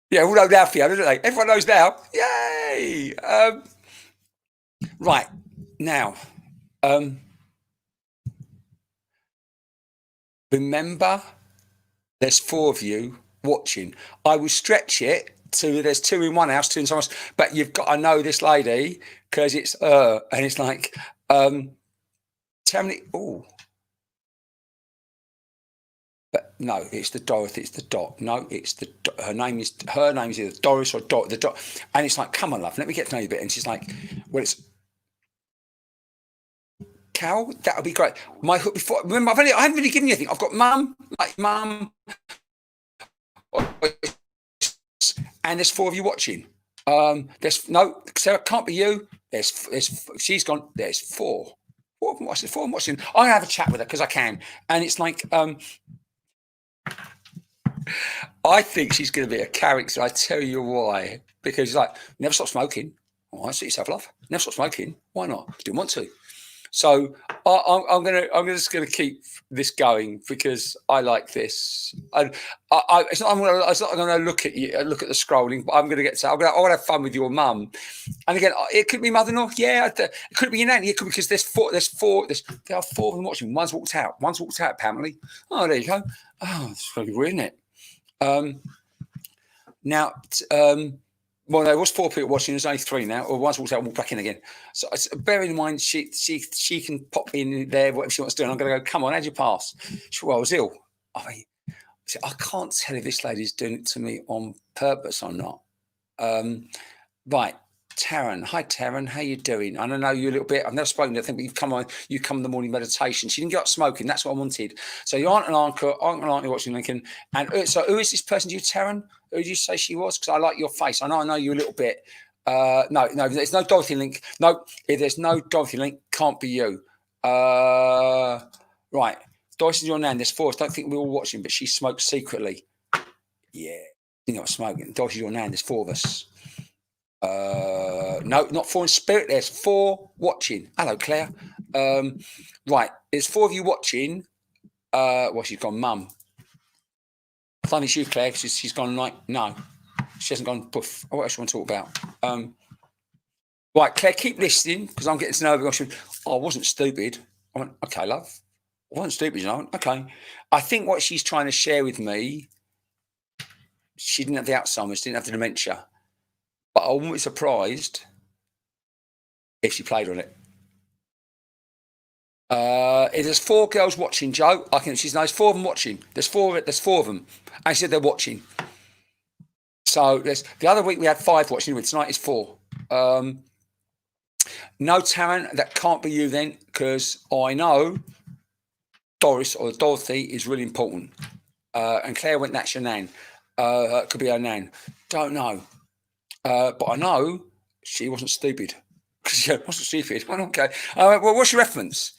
Yeah, all know now, Fiona, don't they? Everyone knows now. Yay! Right now, remember, there's 4 of you watching. I will stretch it to there's 2 in one house, 2 in someone else, but you've got to know this lady because it's and it's like, tell me. Oh. But no, it's the Dorothy. It's the Dot. No, it's the her name is either Doris or Dot. The Dot, and it's like, come on, love, let me get to know you a bit. And she's like, well, it's Cal. That would be great. My hook before. Remember, I haven't really given you anything. I've got Mum, and there's 4 of you watching. There's no Sarah. Can't be you. There's she's gone. There's 4. 4 of them watching. 4 of them watching. I have a chat with her because I can, and it's like I think she's going to be a character. I tell you why. Because like, never stop smoking. All right, suit yourself, love. Never stop smoking. Why not? Didn't want to. So I'm just gonna keep this going because I like this. It's not. I'm gonna look at you, look at the scrolling, but I'm gonna get to. I want to have fun with your mum. And again, it could be mother-in-law. Yeah, it could be your nanny. It could be because there's 4. There are 4 of them watching. One's walked out. Apparently. Oh, there you go. Oh, it's really weird, isn't it? Now, well, there was 4 people watching. There's only 3 now. Or one's walked out and walked back in again. So bearing in mind, she can pop in there, whatever she wants to do. And I'm going to go, come on, how'd you pass? Well, I was ill. I mean, I can't tell if this lady's doing it to me on purpose or not. Right. Taryn. Hi, Taryn. How you doing? I don't know you a little bit. I've never spoken to you, but you come in the morning meditation. She didn't get up smoking. That's what I wanted. So your aunt and uncle watching Lincoln. And so who is this person to you, Taryn? Who did you say she was? Because I like your face. I know you a little bit. No, there's no Dorothy link. No, if there's no Dorothy link, can't be you. Right. Dorothy's your nan. There's 4. I don't think we're all watching, but she smokes secretly. Yeah. You know, smoking. Dorothy's your nan. There's 4 of us. No, not 4 in spirit. There's 4 watching. Hello, Claire. Right. There's 4 of you watching. Well, she's gone, Mum. I think it's you, Claire. She's gone like, no. She hasn't gone poof. What else do you want to talk about? Right, Claire, keep listening because I'm getting to know everyone. I wasn't stupid. I went, okay, love. I wasn't stupid, you know. Okay. I think what she's trying to share with me, she didn't have the Alzheimer's, didn't have the dementia. But I wouldn't be surprised if she played on it. If there's 4 girls watching, Joe, she knows 4 of them watching. There's 4 of them. And she said they're watching. So the other week we had 5 watching. Tonight is 4. No, Taryn, that can't be you then, because I know Doris or Dorothy is really important. And Claire went, that's your nan. Could be her nan. Don't know. But I know she wasn't stupid. She wasn't stupid. Well, okay. Well, what's your reference?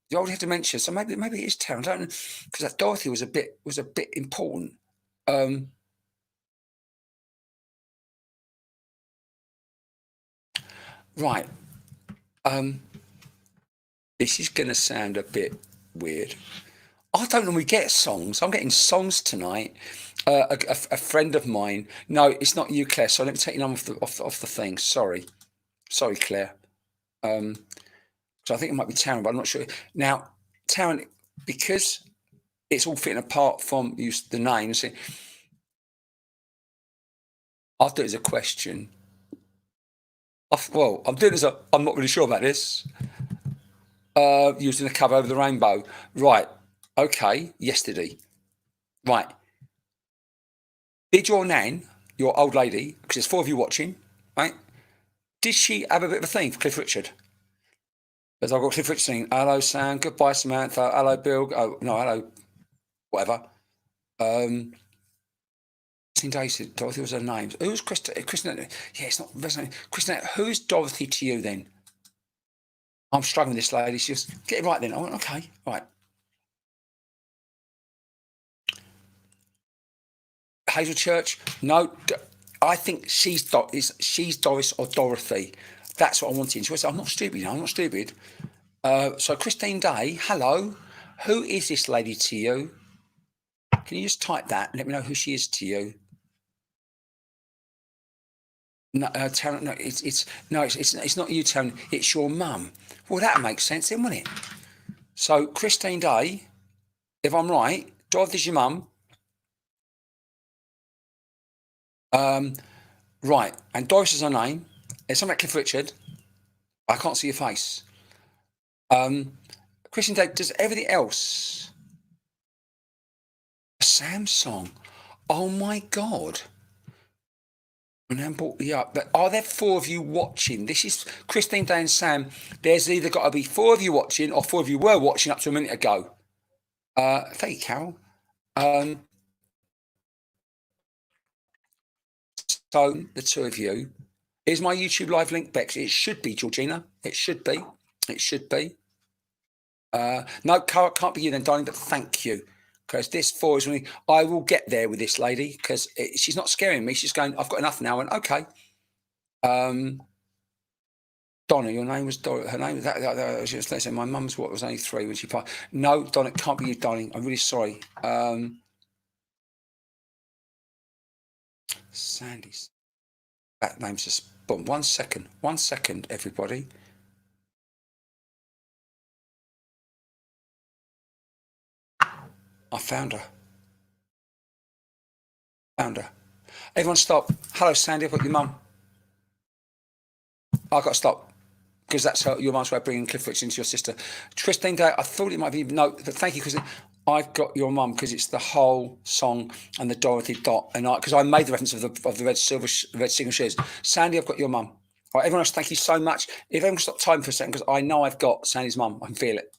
You always have to mention. So maybe it is Taryn. I don't know, because that Dorothy was a bit important. Right. This is going to sound a bit weird. I don't normally get songs. I'm getting songs tonight. A friend of mine. No, it's not you, Claire. So let me take your number off the thing. Sorry, Claire. So I think it might be Taryn, but I'm not sure. Now, Taryn, because it's all fitting apart from the names. I'll do it as a question. Well, I'm doing it as I'm not really sure about this. Using the cover over the rainbow. Right. Okay. Yesterday. Right. Did your nan, your old lady, because there's 4 of you watching, right? Did she have a bit of a thing for Cliff Richard? Because I've got Cliff Richard saying, hello, Sam. Goodbye, Samantha. Hello, Bill. Oh, no, hello. Whatever. Day said Dorothy was her name. Who's Christina? Yeah, it's not resonating. Christina, who's Dorothy to you then? I'm struggling with this lady. She just get it right then. I went, okay, right. Hazel Church, no. I think she's Doris or Dorothy. That's what I wanted. She said, I'm not stupid. I'm not stupid. So Christine Day, hello. Who is this lady to you? Can you just type that and let me know who she is to you? No, Taryn, no, it's not you, Taryn. It's your mum. Well, that makes sense, then, wouldn't it? So Christine Day, if I'm right, Dorothy's your mum. Right, and Doris is her name. It's something like Cliff Richard. I can't see your face. Christine Day does everything else. A Sam song. Oh my God. And then brought me up. But are there 4 of you watching? This is Christine Day and Sam. There's either got to be 4 of you watching or 4 of you were watching up to a minute ago. Thank you, Carol. So the 2 of you. Here's my YouTube live link, Bex. It should be, Georgina. It should be. It should be. No, Carol, can't be you then, darling, but thank you. Because this 4 is really, I will get there with this lady because she's not scaring me. She's going, I've got enough now. And okay. Donna, your name was Donna. Her name was that was just, let's say my mum's what was only 3 when she passed. No, Donna, it can't be you, darling. I'm really sorry. Sandy's. That name's just boom. 1 second. 1 second, everybody. I found her. Everyone stop. Hello, Sandy. I've got your mum. I've got to stop because that's your mum's way of bringing Cliff Richard into your sister. Christine Day, I thought it might be, no, but thank you, because I've got your mum because it's the whole song and the Dorothy dot. And because I made the reference of the red single shoes. Sandy, I've got your mum. All right, everyone else, thank you so much. If everyone can stop time for a second, because I know I've got Sandy's mum. I can feel it.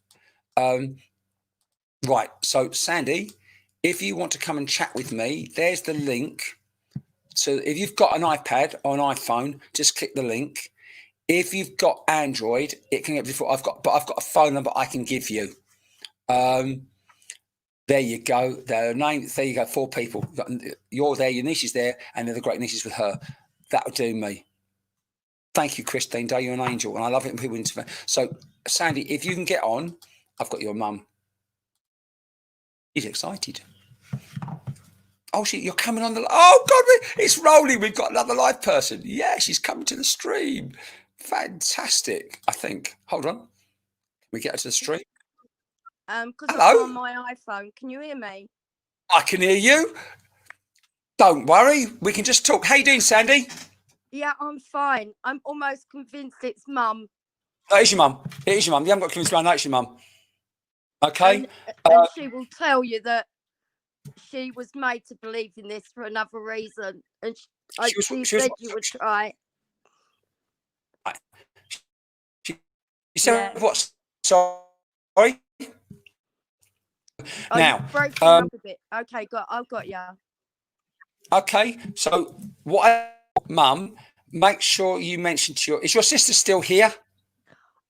Right, so Sandy, if you want to come and chat with me, there's the link. So if you've got an iPad or an iPhone, just click the link. If you've got Android, it can get before I've got a phone number I can give you. There you go. There you go. 4 people. You're there, your niece is there, and they're the great nieces with her. That'll do me. Thank you, Christine Day. You're an angel, and I love it when people interview. So, Sandy, if you can get on, I've got your mum. He's excited. Oh, you're coming on the. Oh God, it's rolling. We've got another live person. Yeah, she's coming to the stream. Fantastic. I think. Hold on. Can we get her to the stream? Because Hello? I'm on my iPhone. Can you hear me? I can hear you. Don't worry. We can just talk. How you doing, Sandy? Yeah, I'm fine. I'm almost convinced it's Mum. No, it is your mum. It is your mum. You haven't got to convince me. No, it's your mum. Okay. And she will tell you that she was made to believe in this for another reason. And she said you would try. You said what? Sorry? Now, breaking up a bit. Okay, I've got you. Okay, so Mum, make sure you mention to is your sister still here?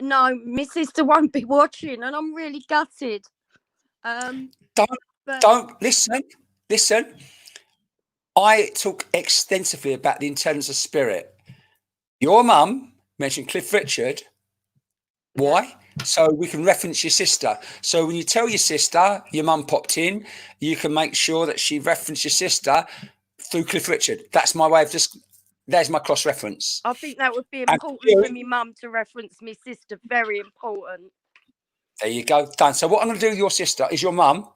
No, my sister won't be watching, and I'm really gutted. Don't listen. I talk extensively about the intelligence of spirit. Your mum mentioned Cliff Richard. Why? So we can reference your sister. So when you tell your sister your mum popped in, you can make sure that she referenced your sister through Cliff Richard. That's my way of there's my cross reference. I think that would be important for my mum to reference my sister. Very important. There you go. Done. So what I'm going to do with your sister is your mum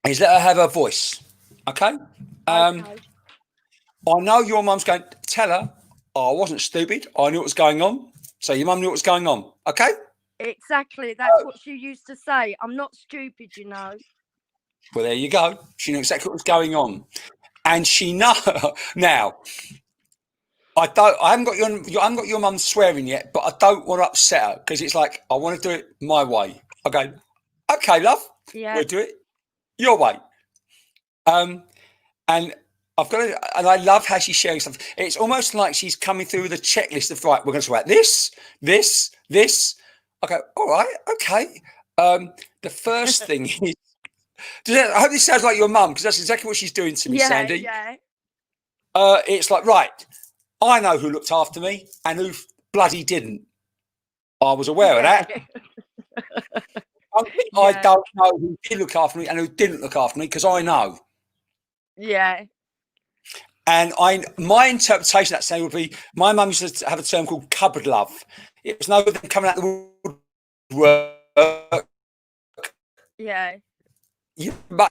is let her have her voice. Okay? Okay. I know your mum's going to tell her, I wasn't stupid. I knew what was going on. So your mum knew what was going on. Okay? Exactly. That's what she used to say. I'm not stupid, you know. Well, there you go. She knew exactly what was going on. And she now I haven't got your mum swearing yet, but I don't want to upset her because it's like I want to do it my way. Okay, love. Yeah. We'll do it your way. And I've got to, and I love how she's sharing stuff. It's almost like she's coming through with a checklist of, right, we're going to talk about this, this, this. I go, all right, okay. The first thing is, I hope this sounds like your mum, because that's exactly what she's doing to me, Sandy. Yeah. It's like, right, I know who looked after me and who bloody didn't. I was aware of that. I don't know who did look after me and who didn't look after me, because I know. Yeah. And my interpretation of that saying would be, my mum used to have a term called cupboard love. It was no them coming out the woodwork. Yeah. Your mum,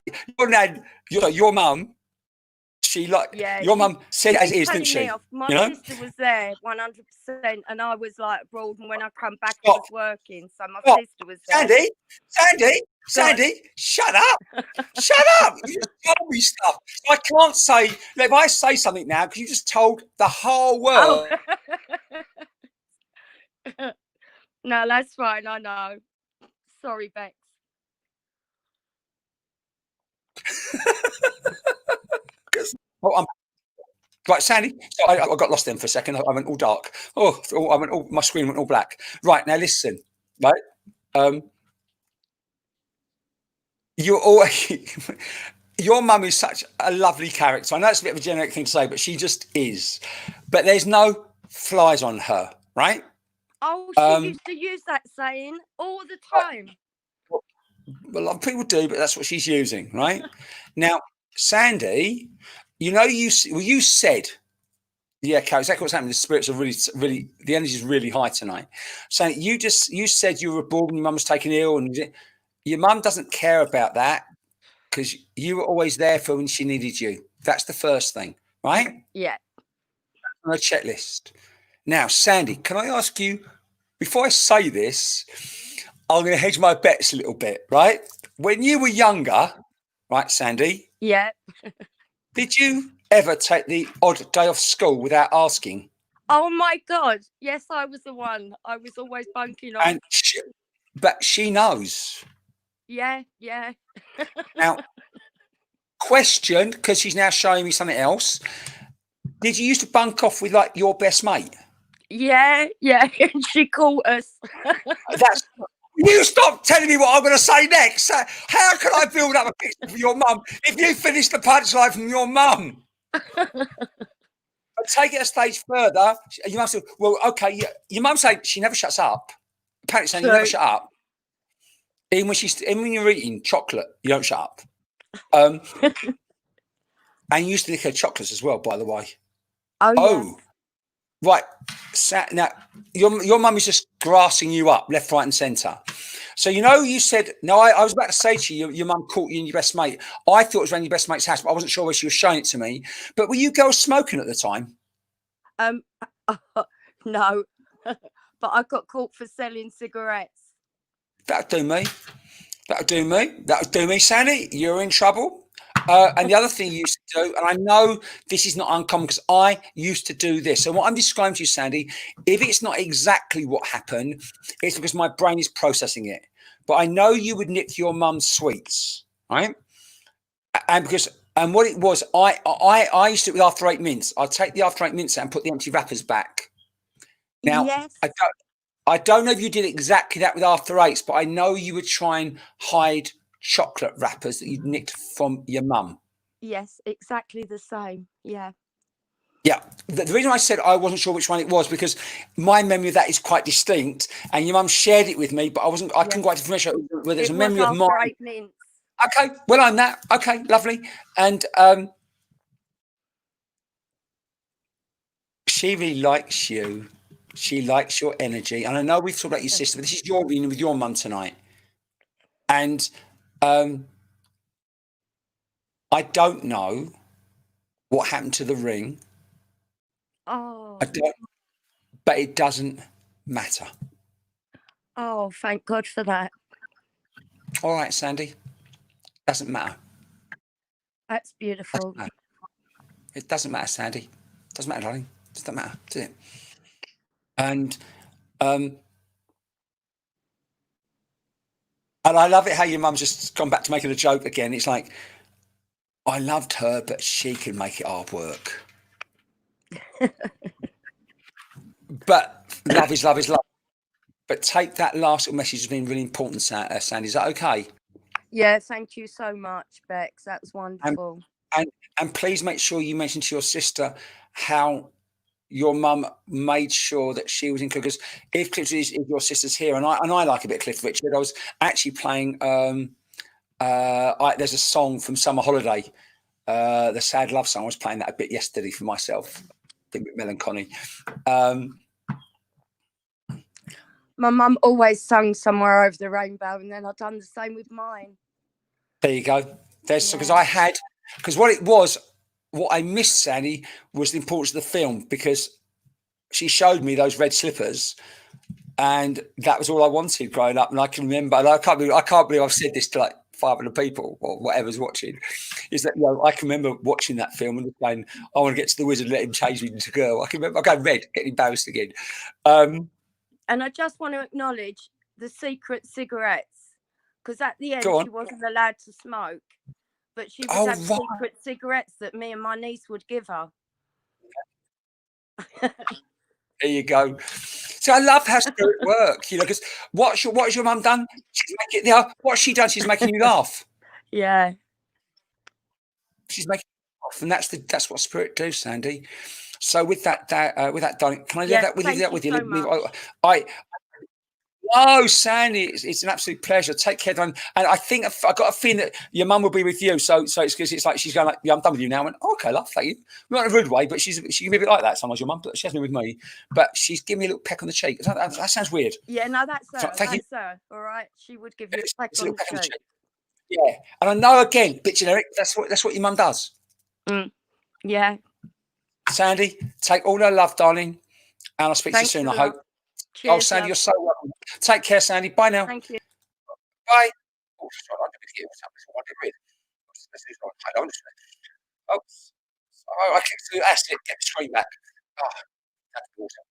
she your mum said it as it is, didn't she? My sister was there 100%, and I was like abroad, and when I come back, I was working, so my sister was there. Sandy, shut up! Shut up! You just told me stuff. So I can't say. If I say something now, because you just told the whole world. Oh. No, that's fine. I know. Sorry, Bex. Right, Sandy. So I got lost then for a second. I went all dark. My screen went all black. Right, now listen. Right, you're always. Your mum is such a lovely character. I know it's a bit of a generic thing to say, but she just is. But there's no flies on her, right? Oh, she used to use that saying all the time. A lot of people do, but that's what she's using, right? Now, Sandy, you said, yeah, Carol, exactly what's happening. The spirits are really, the energy is really high tonight. So you said you were born, your mum was taken ill, and your mum doesn't care about that, because you were always there for when she needed you. That's the first thing, right? Yeah. On a checklist. Now, Sandy, can I ask you, before I say this, I'm going to hedge my bets a little bit, right? When you were younger, right, Sandy? Yeah. Did you ever take the odd day off school without asking? Oh my God. Yes, I was the one. I was always bunking off. But she knows. Yeah. Now, question, because she's now showing me something else. Did you used to bunk off with like your best mate? Yeah. She caught us. You stop telling me what I'm going to say next. How can I build up a picture for your mum if you finish the punchline from your mum? Take it a stage further. Your mum said, well, okay, your mum said she never shuts up. Apparently saying you never shut up. Even when you're eating chocolate, you don't shut up. And you used to lick her chocolates as well, by the way. Oh. Right. Now, your mum is just grassing you up left, right, and centre. So, you said, no, I was about to say to you, your mum caught you and your best mate. I thought it was around your best mate's house, but I wasn't sure where she was showing it to me. But were you girls smoking at the time? No, but I got caught for selling cigarettes. That'll do me, Sandy. You're in trouble. And the other thing you used to do, and I know this is not uncommon because I used to do this. And what I'm describing to you, Sandy, if it's not exactly what happened, it's because my brain is processing it. But I know you would nick your mum's sweets, right? And what it was, I used to do it with after 8 mints. I'd take the after 8 mints out and put the empty wrappers back. Now, yes. I don't know if you did exactly that with after 8s, but I know you would try and hide chocolate wrappers that you'd nicked from your mum. Yes, exactly the same. Yeah. Yeah. The reason I said I wasn't sure which one it was because my memory of that is quite distinct, and your mum shared it with me, but I couldn't quite differentiate whether it's a memory of mine. Okay, well, I'm that. Okay, lovely. And she really likes you. She likes your energy. And I know we've talked about your sister, but this is your reunion with your mum tonight. And I don't know what happened to the ring. Oh. I don't, but it doesn't matter. Oh, thank God for that. All right, Sandy. Doesn't matter. That's beautiful. It doesn't matter, Sandy. It doesn't matter, darling. It doesn't matter, does it? And I love it how your mum's just gone back to making a joke again. It's like, I loved her, but she could make it hard work. But love is love is love. But take that last little message as being really important, Sandy. Is that okay? Yeah, thank you so much, Bex. That's wonderful. And please make sure you mention to your sister how your mum made sure that she was included. Because if Cliff is your sister's here, and I like a bit of Cliff Richard, I was actually playing. There's a song from Summer Holiday, the Sad Love song. I was playing that a bit yesterday for myself, a bit melancholy. My mum always sung Somewhere Over the Rainbow, and then I've done the same with mine. There you go. There's because what I missed, Sandy, was the importance of the film, because she showed me those red slippers, and that was all I wanted growing up. And I can remember, and I can't believe I've said this to like 500 people or whatever's watching, is that, you know, I can remember watching that film and saying, I want to get to the wizard and let him change me into a girl. I can remember I go red, getting embarrassed again. And I just want to acknowledge the secret cigarettes, because at the end she wasn't allowed to smoke, but she would have secret cigarettes that me and my niece would give her. There you go. So I love how spirit work, you know, because what has your mum done? She's making, you know, what's she done? She's making you laugh. Yeah. She's making you laugh, and that's what spirit do, Sandy. So with that, darling, can I leave that with you? So much. Oh, Sandy, it's an absolute pleasure. Take care, darling. And I think I got a feeling that your mum will be with you. So it's because it's like she's going like, yeah, I'm done with you now. I went, oh, okay, love, thank you. Not in a rude way, but she can be a bit like that sometimes, your mum. But she hasn't been with me. But she's giving me a little peck on the cheek. That sounds weird. Yeah, no, that's her. So, thank you. Her. All right, she would give you a peck on the cheek. Yeah, and I know, again, bit generic. That's what your mum does. Yeah. Sandy, take all her love, darling, and I'll speak to you soon, I hope. Cheers, oh, Sandy, love. you're so welcome. Take care, Sandy. Bye now. Thank you. Bye. Oh, sorry, I didn't get what's up. What did I read? Oh, I clicked through. That's it. Get the screen back. Oh, that's water.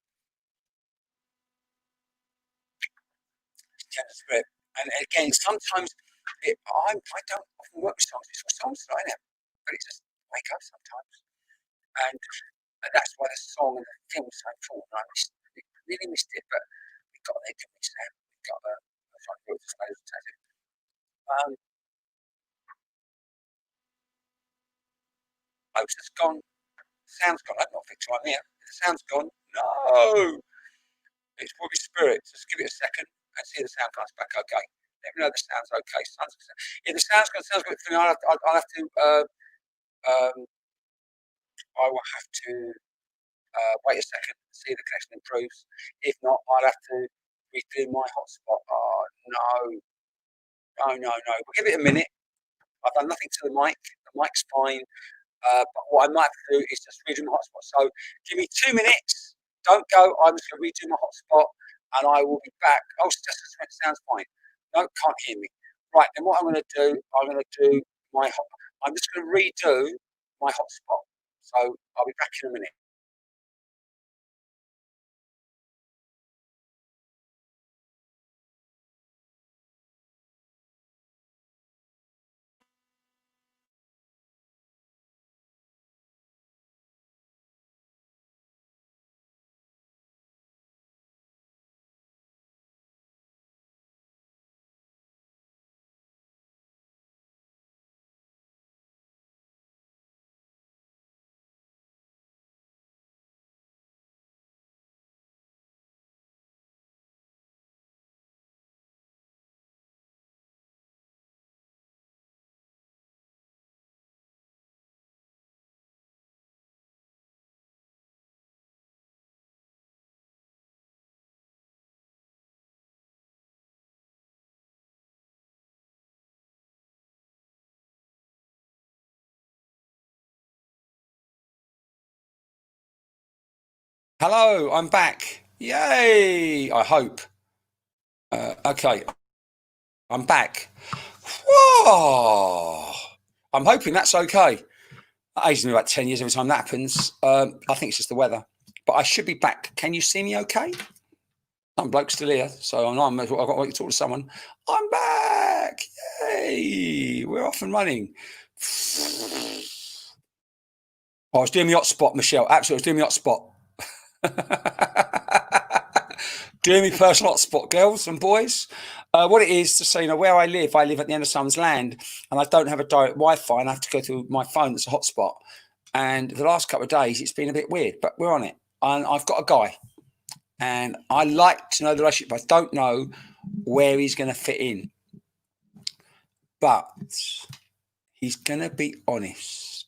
Script. And again, sometimes I don't often work with songs. It's for songs that I know, but it just wake up sometimes. And that's why the song and the film was so important. I really missed it, but we got there, didn't we, Sam? We got Poster's gone. Sound's gone. I've not fixed right here. The sound's gone. No. It's Ruby Spirit. Just give it a second and see if the sound comes back okay. Let me know the sound's okay. If the sound's good for me, I'll have to. I will have to wait a second and see if the connection improves. If not, I'll have to redo my hotspot. Oh no. We'll give it a minute. I've done nothing to the mic. The mic's fine. But what I might do is just redo my hotspot. So give me 2 minutes. Don't go. I'm just going to redo my hotspot, and I will be back. Oh, it sounds fine. No, can't hear me. Right, then what I'm going to do, I'm just going to redo my hotspot. So I'll be back in a minute. Hello, I'm back. Yay! I hope. Okay, I'm back. Whoa! I'm hoping that's okay. That ages me about 10 years every time that happens. I think it's just the weather. But I should be back. Can you see me okay? Some bloke's still here, so I've got to wait to talk to someone. I'm back! Yay! We're off and running. I was doing my hotspot, Michelle. Absolutely, I was doing my hotspot. Doing my personal hotspot, girls and boys. What it is, to say, where I live at the end of someone's land, and I don't have a direct Wi-Fi, and I have to go through my phone that's a hotspot. And the last couple of days, it's been a bit weird, but we're on it. And I've got a guy, and I like to know the relationship, but I don't know where he's going to fit in. But he's going to be honest.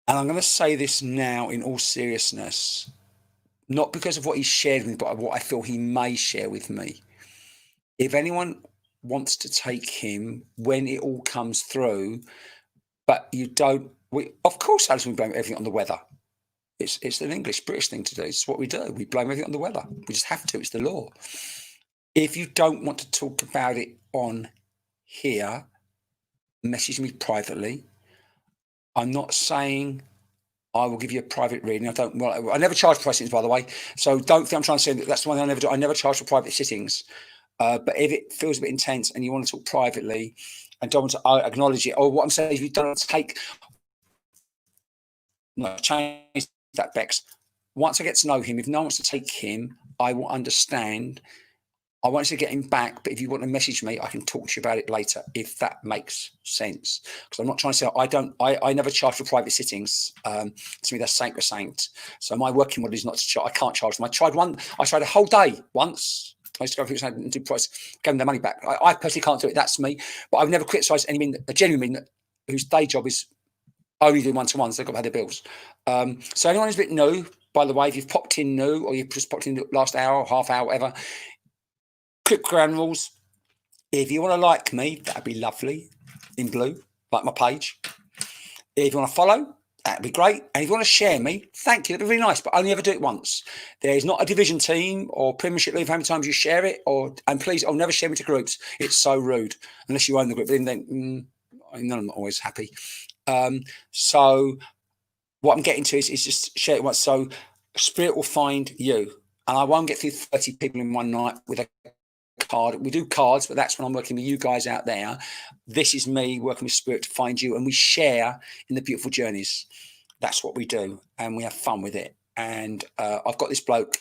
And I'm going to say this now in all seriousness, not because of what he shared with me, but what I feel he may share with me. If anyone wants to take him when it all comes through, but you don't, of course, Alice, we blame everything on the weather. It's an English, British thing to do. It's what we do. We blame everything on the weather. We just have to. It's the law. If you don't want to talk about it on here, message me privately. I'm not saying I will give you a private reading. I never charge for sittings, by the way. So don't think I'm trying to say that's the one thing I never do. I never charge for private sittings. But if it feels a bit intense and you want to talk privately and don't want to acknowledge it, or what I'm saying is you don't take, change that, Bex. Once I get to know him, if no one wants to take him, I will understand. I want to get him back, but if you want to message me, I can talk to you about it later, if that makes sense. Because I'm not trying to say I never charge for private sittings. To me, that's saint. So my working model is not to charge. I can't charge them. I tried a whole day once. I used to go through and do price, give them their money back. I personally can't do it. That's me. But I've never criticised any genuine whose day job is only doing one-to-ones. They've got to pay their bills. So anyone who's a bit new, by the way, if you've popped in new or you've just popped in the last hour or half hour, whatever, quick ground rules. If you want to like me, that'd be lovely in blue, like my page. If you want to follow, that'd be great. And if you want to share me, thank you. That'd be really nice, but only ever do it once. There's not a division team or Premiership League how many times you share it, and please, I'll never share me to groups. It's so rude unless you own the group. Then I'm not always happy. So what I'm getting to is just share it once. So Spirit will find you, and I won't get through 30 people in one night with a card. We do cards, but that's when I'm working with you guys out there. This is me working with Spirit to find you, and we share in the beautiful journeys. That's what we do, and we have fun with it. And I've got this bloke,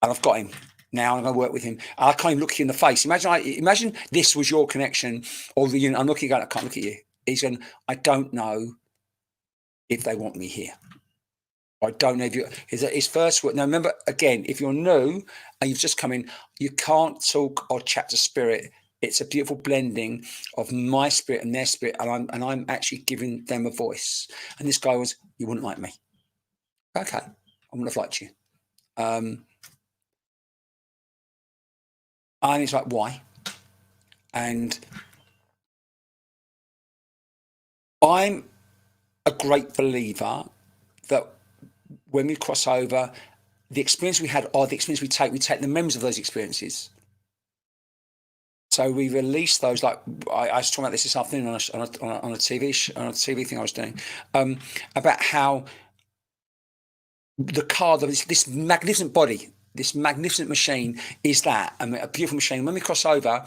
and I've got him now. I'm going to work with him. I can't even look you in the face. Imagine this was your connection, or the unit. I'm looking, going, I can't look at you. He's going, I don't know if they want me here. I don't know if you. His first word. Now, remember again, if you're new and you've just come in, you can't talk or chat to Spirit. It's a beautiful blending of my spirit and their spirit, and I'm actually giving them a voice. And this guy was, you wouldn't like me. Okay, I wouldn't have liked you. And he's like, why? And I'm a great believer that when we cross over, the experience we had or the experience we take the memories of those experiences. So we release those. Like I was talking about this afternoon on a TV thing I was doing, about how the car, this magnificent body, this magnificent machine is that, and a beautiful machine. When we cross over,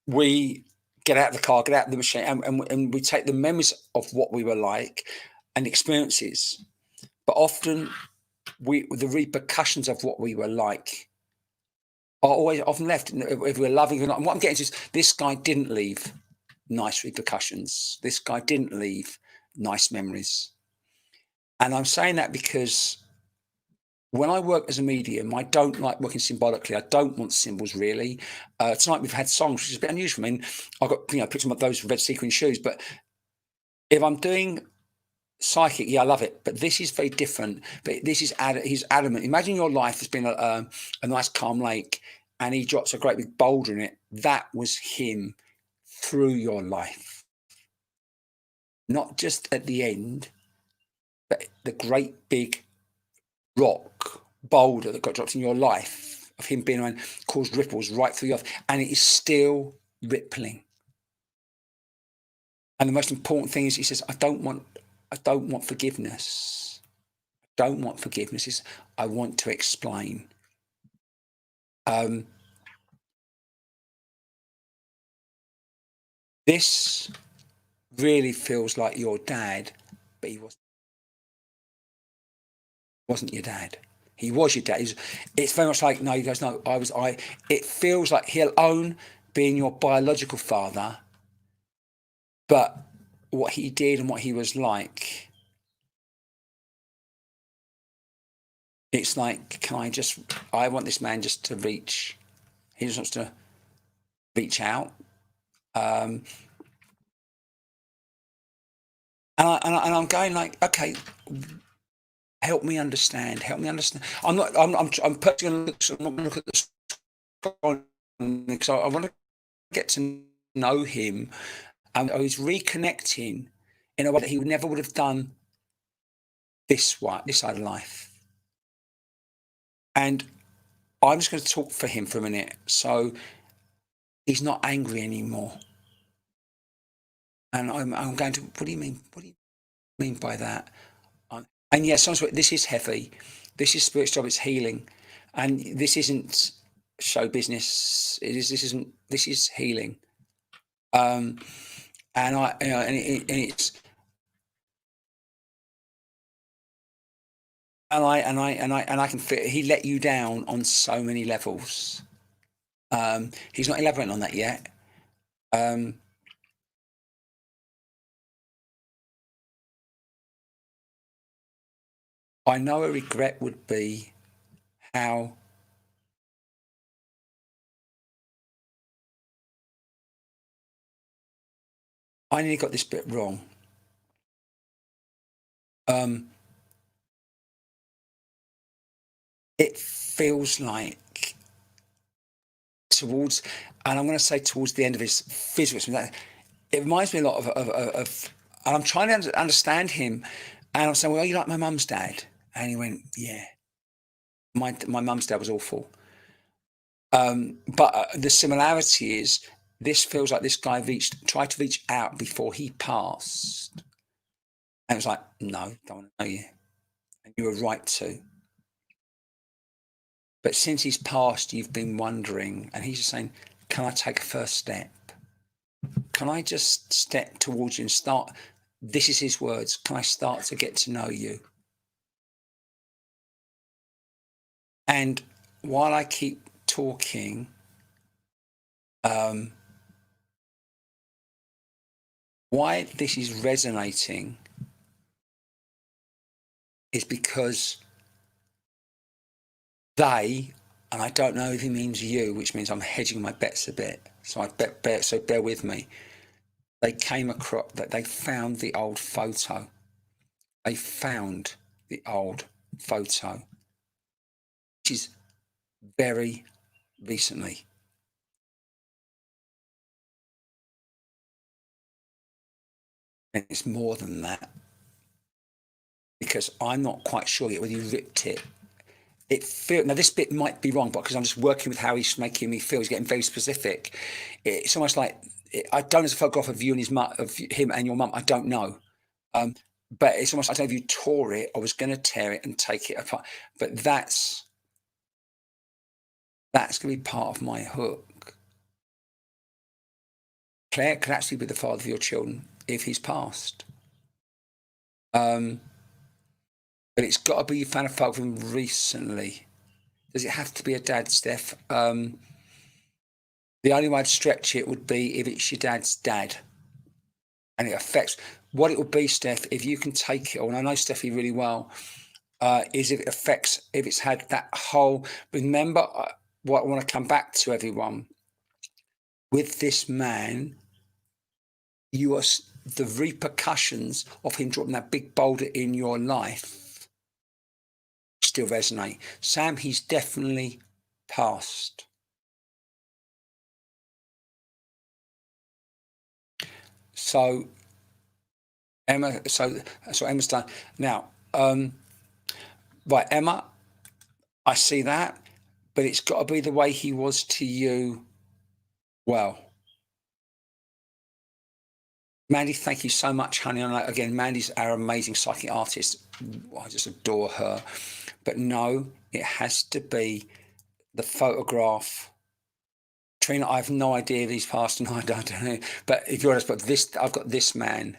we get out of the car, get out of the machine, and we take the memories of what we were like and experiences. But often the repercussions of what we were like are always often left. If we're loving, and what I'm getting to is this guy didn't leave nice repercussions. This guy didn't leave nice memories. And I'm saying that because when I work as a medium, I don't like working symbolically. I don't want symbols really. Tonight we've had songs, which is a bit unusual. I mean, I've got pictures of those red sequin shoes, but if I'm doing psychic, yeah, I love it, but this is very different. But this is he's adamant. Imagine your life has been a nice calm lake, and he drops a great big boulder in it. That was him through your life, not just at the end, but the great big rock boulder that got dropped in your life of him being around caused ripples right through your life, and it is still rippling. And the most important thing is, he says, I don't want forgiveness. I don't want forgiveness. I want to explain. This really feels like your dad, but he wasn't your dad. He was your dad. It's very much like, no, he goes, no, it feels like he'll own being your biological father, but what he did and what he was like, it's like, I want this man just to reach, he just wants to reach out. And I'm going like, okay, help me understand. I'm personally I'm not going to look at the sky because I want to get to know him, and he's reconnecting in a way that he never would have done this side of life. And I'm just going to talk for him for a minute. So he's not angry anymore. And I'm going to, what do you mean? What do you mean by that? And yes, this is heavy. This is spiritual, it's healing. And this isn't show business. This is healing. And it's, and I can feel he let you down on so many levels. He's not elaborating on that yet. I know a regret would be how I nearly got this bit wrong. It feels like towards the end of his physical, it reminds me a lot of and I'm trying to understand him, and I'm saying, well, you like my mum's dad? And he went, yeah. My mum's dad was awful. But the similarity is, this feels like this guy tried to reach out before he passed. And it was like, no, don't want to know you. And you were right to. But since he's passed, you've been wondering, and he's just saying, can I take a first step? Can I just step towards you and start? This is his words. Can I start to get to know you? And while I keep talking, why this is resonating is because they, and I don't know if he means you, which means I'm hedging my bets a bit. So so bear with me. They came across that they found the old photo. They found the old photo, which is very recently. And it's more than that, because I'm not quite sure yet whether you ripped it. Now this bit might be wrong, but because I'm just working with how he's making me feel, he's getting very specific. It's almost like, I don't have a photograph of you and of him and your mum. I don't know, but it's almost like, I don't know if you tore it or was going to tear it and take it apart. But that's going to be part of my hook. Claire could actually be the father of your children if he's passed. But it's got to be you found a photo of him recently. Does it have to be a dad, Steph? The only way I'd stretch it would be if it's your dad's dad. And it affects what it would be, Steph, if you can take it all. And I know Steffi really well, is if it's had that whole, remember what I want to come back to, everyone. With this man, the repercussions of him dropping that big boulder in your life still resonate. Sam, he's definitely passed. So Emma, so Emma's done now. Right, Emma, I see that, but it's got to be the way he was to you. Well, Mandy, thank you so much, honey. And again, Mandy's our amazing psychic artist. I just adore her. But no, it has to be the photograph Trina, I have no idea these past, and I don't know. But if you're honest, but this, I've got this man.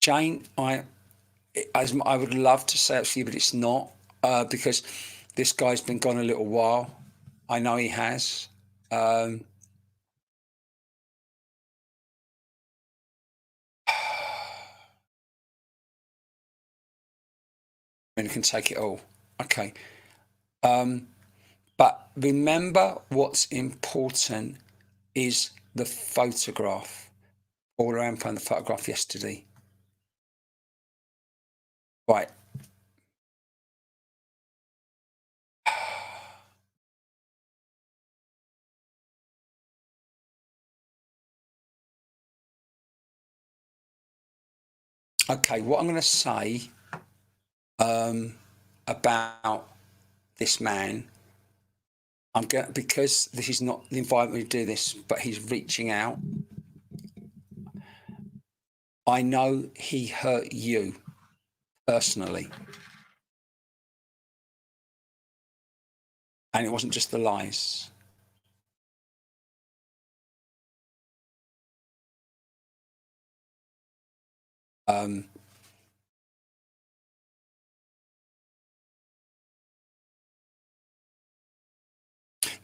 Jane, I would love to say it for you, but it's not, because this guy's been gone a little while. I know he has. And you can take it all. Okay. But remember, what's important is the photograph. All around found the photograph yesterday. Right. Okay, what I'm going to say about this man, I'm going, because this is not the environment to do this, but he's reaching out. I know he hurt you personally, and it wasn't just the lies.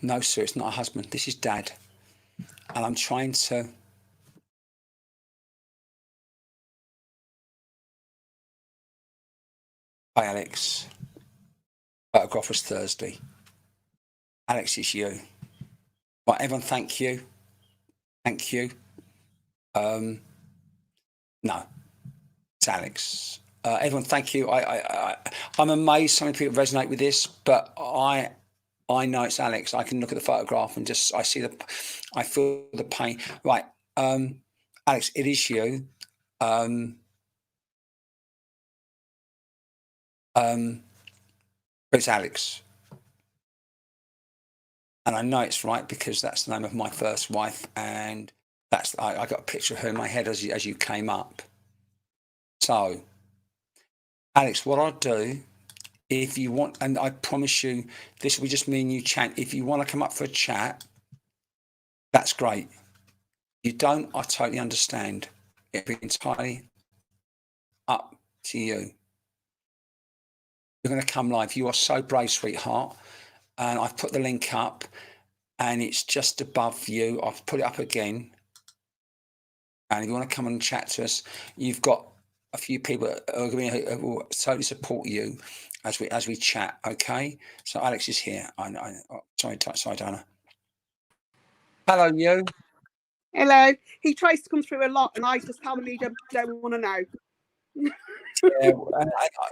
No, sir, it's not a husband. This is Dad. And I'm trying to... Hi, Alex. Photograph was Thursday. Alex, it's you. Right, everyone, thank you. Thank you. No, it's Alex. Everyone, thank you. I'm amazed so many people resonate with this, but I know it's Alex. I can look at the photograph and just, I feel the pain. Right, Alex, it is you. It's Alex. And I know it's right because that's the name of my first wife, and that's, I got a picture of her in my head as you came up. So, Alex, what I'll do, if you want, and I promise you, this will be just me and you chat. If you want to come up for a chat, that's great. You don't, I totally understand. It'll be entirely up to you. You're going to come live. You are so brave, sweetheart. And I've put the link up, and it's just above you. I've put it up again. And if you want to come and chat to us, you've got a few people who will totally support you as we chat. Okay. So Alex is here. Sorry, Dana. Hello, you. Hello. He tries to come through a lot, and I just tell him he don't want to know. Yeah,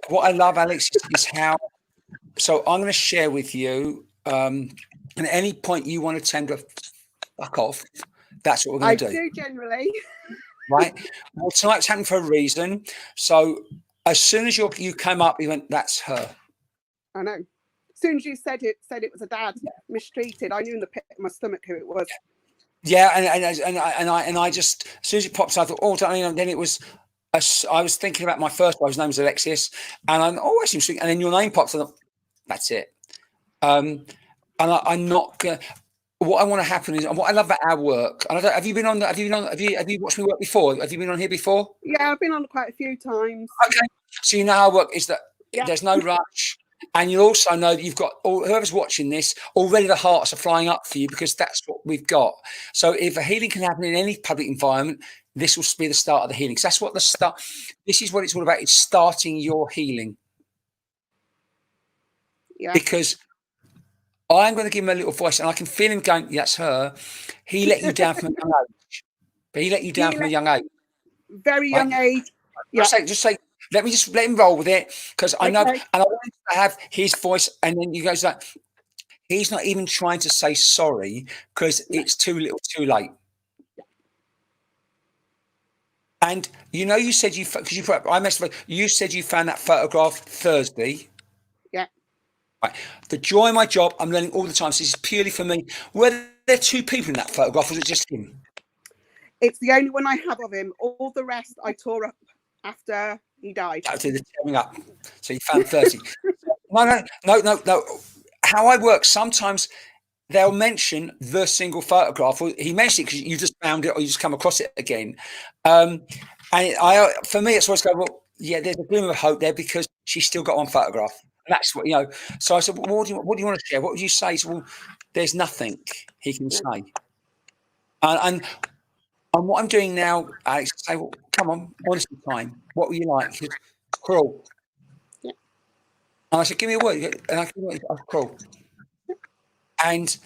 what I love, Alex, is how. So I'm going to share with you. And at any point you want to tend to fuck off, that's what we're going to do. I do generally. Right. Well, tonight's happened for a reason. So as soon as you came up, you went, "That's her." I know. As soon as you said it was a dad mistreated, I knew in the pit of my stomach who it was. Yeah, and I just, as soon as it popped, I thought, oh, then it was. I was thinking about my first wife's name was Alexis, and I'm always interesting. And then your name pops, and I thought, that's it. And I'm not gonna. What I want to happen is, and what I love about our work. And have you watched me work before? Have you been on here before? Yeah, I've been on quite a few times. Okay, so you know how I work is that there's no rush, and you also know that you've got whoever's watching this already. The hearts are flying up for you because that's what we've got. So if a healing can happen in any public environment, this will be the start of the healing. So that's what this is what it's all about. It's starting your healing. Yeah. Because I'm going to give him a little voice, and I can feel him going, "That's her." He let you down from a young age. But he let you down from a young age. Very young age. Yeah. Just say, let him roll with it, because I know, and I want him to have his voice, and then you guys like, he's not even trying to say sorry because it's too little, too late. And you said you said you found that photograph Thursday. Yeah. Right. The joy of my job, I'm learning all the time. So this is purely for me. Were there two people in that photograph, or was it just him? It's the only one I have of him. All the rest I tore up after He died. That did the tearing up. So you found 30. No. How I work, sometimes they'll mention the single photograph, or he mentioned it because you just found it or you just come across it again. And for me, it's always go, well, yeah, there's a glimmer of hope there because she's still got one photograph. And that's what, So I said, well, what do you want to share? What would you say? So, well, there's nothing he can say. And what I'm doing now, Alex, I say, well, come on, honesty time. What were you like? He goes, cruel. Yeah. And I said, give me a word. And I said, cruel. And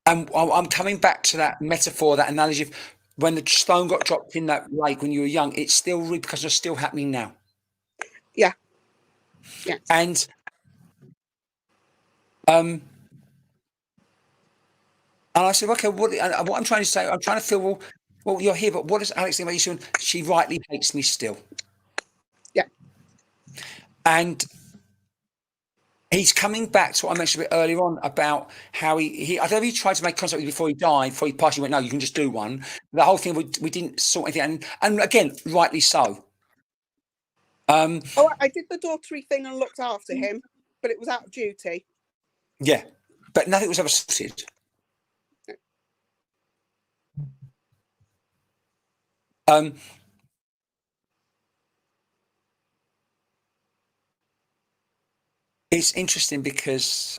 I'm coming back to that metaphor, that analogy of when the stone got dropped in that lake when you were young, it's still repercussions are still happening now. Yeah. And I said, okay, what I'm trying to say, I'm trying to feel, well, you're here, but what does Alex think about you soon? She rightly hates me still. Yeah. And he's coming back to what I mentioned a bit earlier on about how he I don't know if he tried to make contact with you before he died, before he passed, he went, no, you can just do one. The whole thing, we didn't sort anything, and again, rightly so. I did the daughtery thing and looked after him, but it was out of duty. Yeah, but nothing was ever sorted. It's interesting because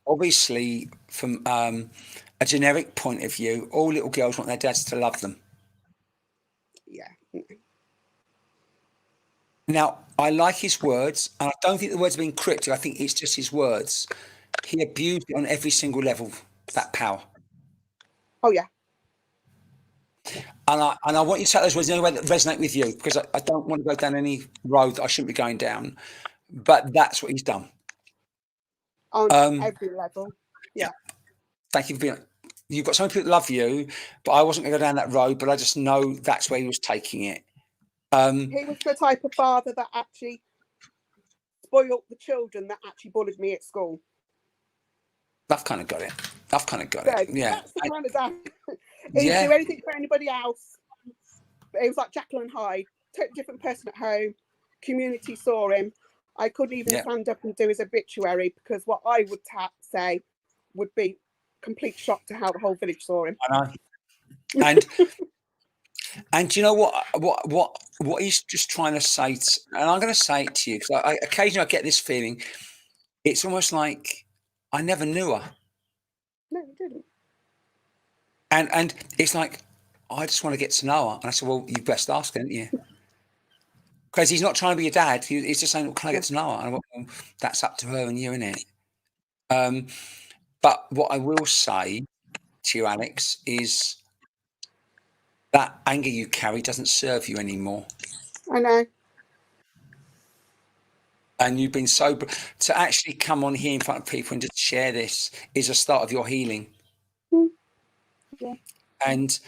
obviously from a generic point of view, all little girls want their dads to love them. Yeah. Now, I like his words, and I don't think the words are being cryptic. I think it's just his words. He abused it on every single level, that power. Oh, yeah. And I want you to take those words in any way that resonate with you, because I don't want to go down any road that I shouldn't be going down. But that's what he's done. On every level. Yeah. Thank you for being. You've got so many people that love you, but I wasn't going to go down that road. But I just know that's where he was taking it. He was the type of father that actually spoiled the children that actually bullied me at school. I've kind of got it. Yeah. That's the kind of dad. He didn't do anything for anybody else. It was like Jekyll and Hyde. Totally different person at home. Community saw him. I couldn't even stand up and do his obituary because what I would say would be complete shock to how the whole village saw him. I know. And do you know what he's just trying to say? And I'm going to say it to you because occasionally I get this feeling. It's almost like I never knew her. No, you didn't. And it's like I just want to get to know her. And I said, well, you best ask, didn't you? Because he's not trying to be your dad. He's just saying, well, can I get to know her? And I went, well, that's up to her and you, innit? But what I will say to you, Alex, is that anger you carry doesn't serve you anymore. I know. And you've been sober. To actually come on here in front of people and just share this is a start of your healing. Yeah. And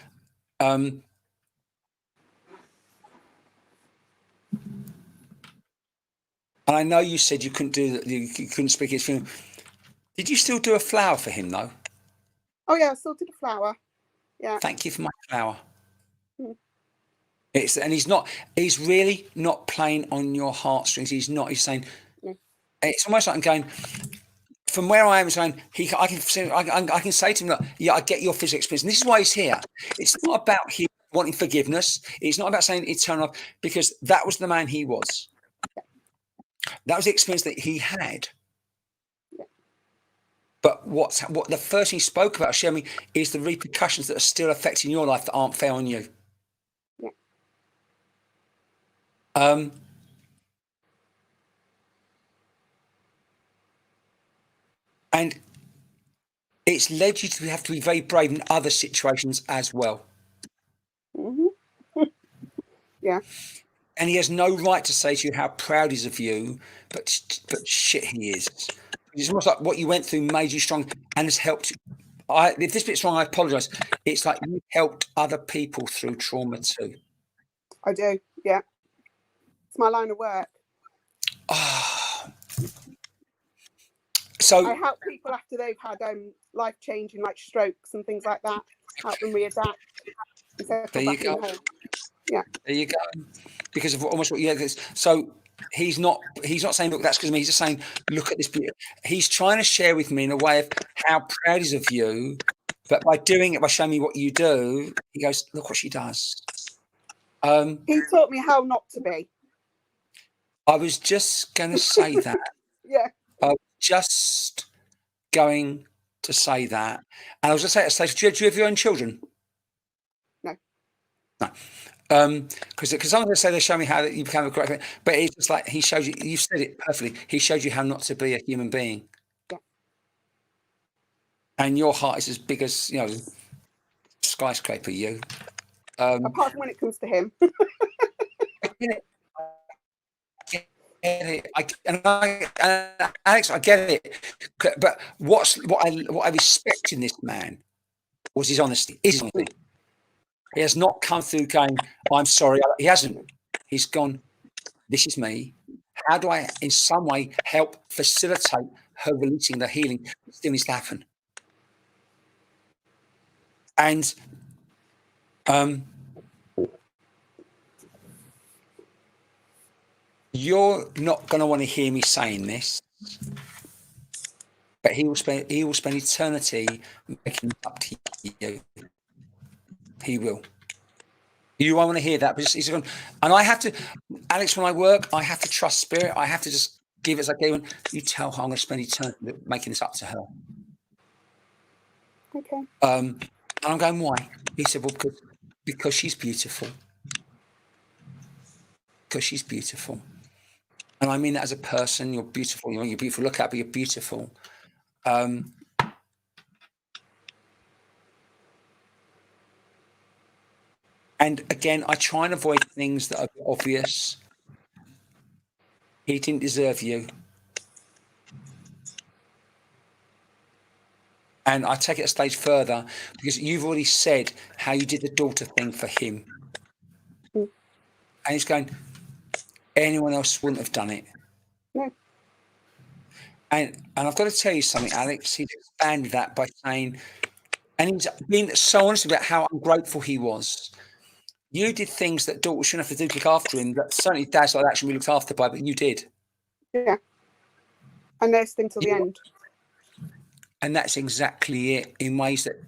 I know you said you couldn't do that. You couldn't speak his funeral. Did you still do a flower for him, though? Oh yeah, I still did a flower. Yeah. Thank you for my flower. He's really not playing on your heartstrings. He's saying, it's almost like I'm going, from where I am, saying, I can say to him, that, yeah, I get your physical experience. And this is why he's here. It's not about him wanting forgiveness. It's not about saying eternal, because that was the man he was. That was the experience that he had. But what the first thing he spoke about, sharing me, is the repercussions that are still affecting your life that aren't fair on you. Yeah. And it's led you to have to be very brave in other situations as well. Yeah. And he has no right to say to you how proud he's of you, but shit, he is. It's almost like what you went through made you strong and has helped you. If this bit's wrong, I apologise. It's like you helped other people through trauma too. I do, yeah. It's my line of work. So I help people after they've had life-changing, like strokes and things like that. Help them readapt. There you go. Yeah. There you go. Because of almost what you. So he's not saying, look, that's because of me. He's just saying, look at this beauty. He's trying to share with me in a way of how proud he's of you, but by doing it, by showing me what you do, he goes, look what she does. He taught me how not to be. I was just going to say that. Yeah. I was just going to say that. And I was going to say at a stage, do you have your own children? No. No. Because someone going to say they show me how that you become a great, but it's just like he showed you. You said it perfectly. He showed you how not to be a human being. Yeah. And your heart is as big as skyscraper. You. Apart from when it comes to him. Alex, I get it. But what I respect in this man was his honesty. His honesty. He has not come through going, I'm sorry. He hasn't. He's gone, this is me. How do I, in some way, help facilitate her releasing the healing that still needs to happen? And you're not going to want to hear me saying this, but he will spend eternity making it up to you. He will. You won't want to hear that, but he's going, and I have to, Alex, when I work, I have to trust spirit. I have to just give it as I go. You tell her I'm going to spend eternity making this up to her. Okay. And I'm going, why? He said, well, because she's beautiful. Because she's beautiful. And I mean that as a person. You're beautiful. You're beautiful. Look at, but you're beautiful. And again, I try and avoid things that are obvious. He didn't deserve you. And I take it a stage further because you've already said how you did the daughter thing for him. And he's going, anyone else wouldn't have done it. No. And I've got to tell you something, Alex. He's expanded that by saying, and he's been so honest about how ungrateful he was. You did things that daughters shouldn't have to do to look after him, that certainly dads like that should be looked after by, but you did. Yeah. I nursed him till the end. And that's exactly it, in ways that,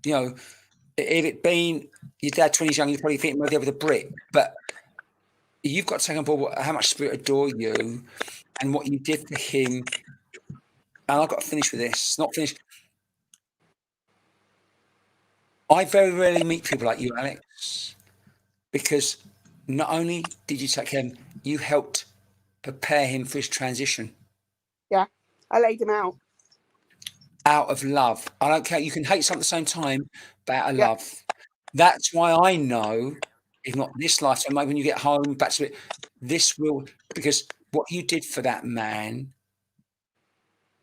if it been your dad 20 years young, you'd probably think maybe over the brick. But you've got to take on board how much spirit adore you and what you did for him. And I've got to finish with this. Not finished. I very rarely meet people like you, Alex, because not only did you take care of him, you helped prepare him for his transition. Yeah, I laid him out. Out of love. I don't care. You can hate something at the same time, but out of love. That's why I know, if not this lifetime, maybe when you get home, back to it, this will, because what you did for that man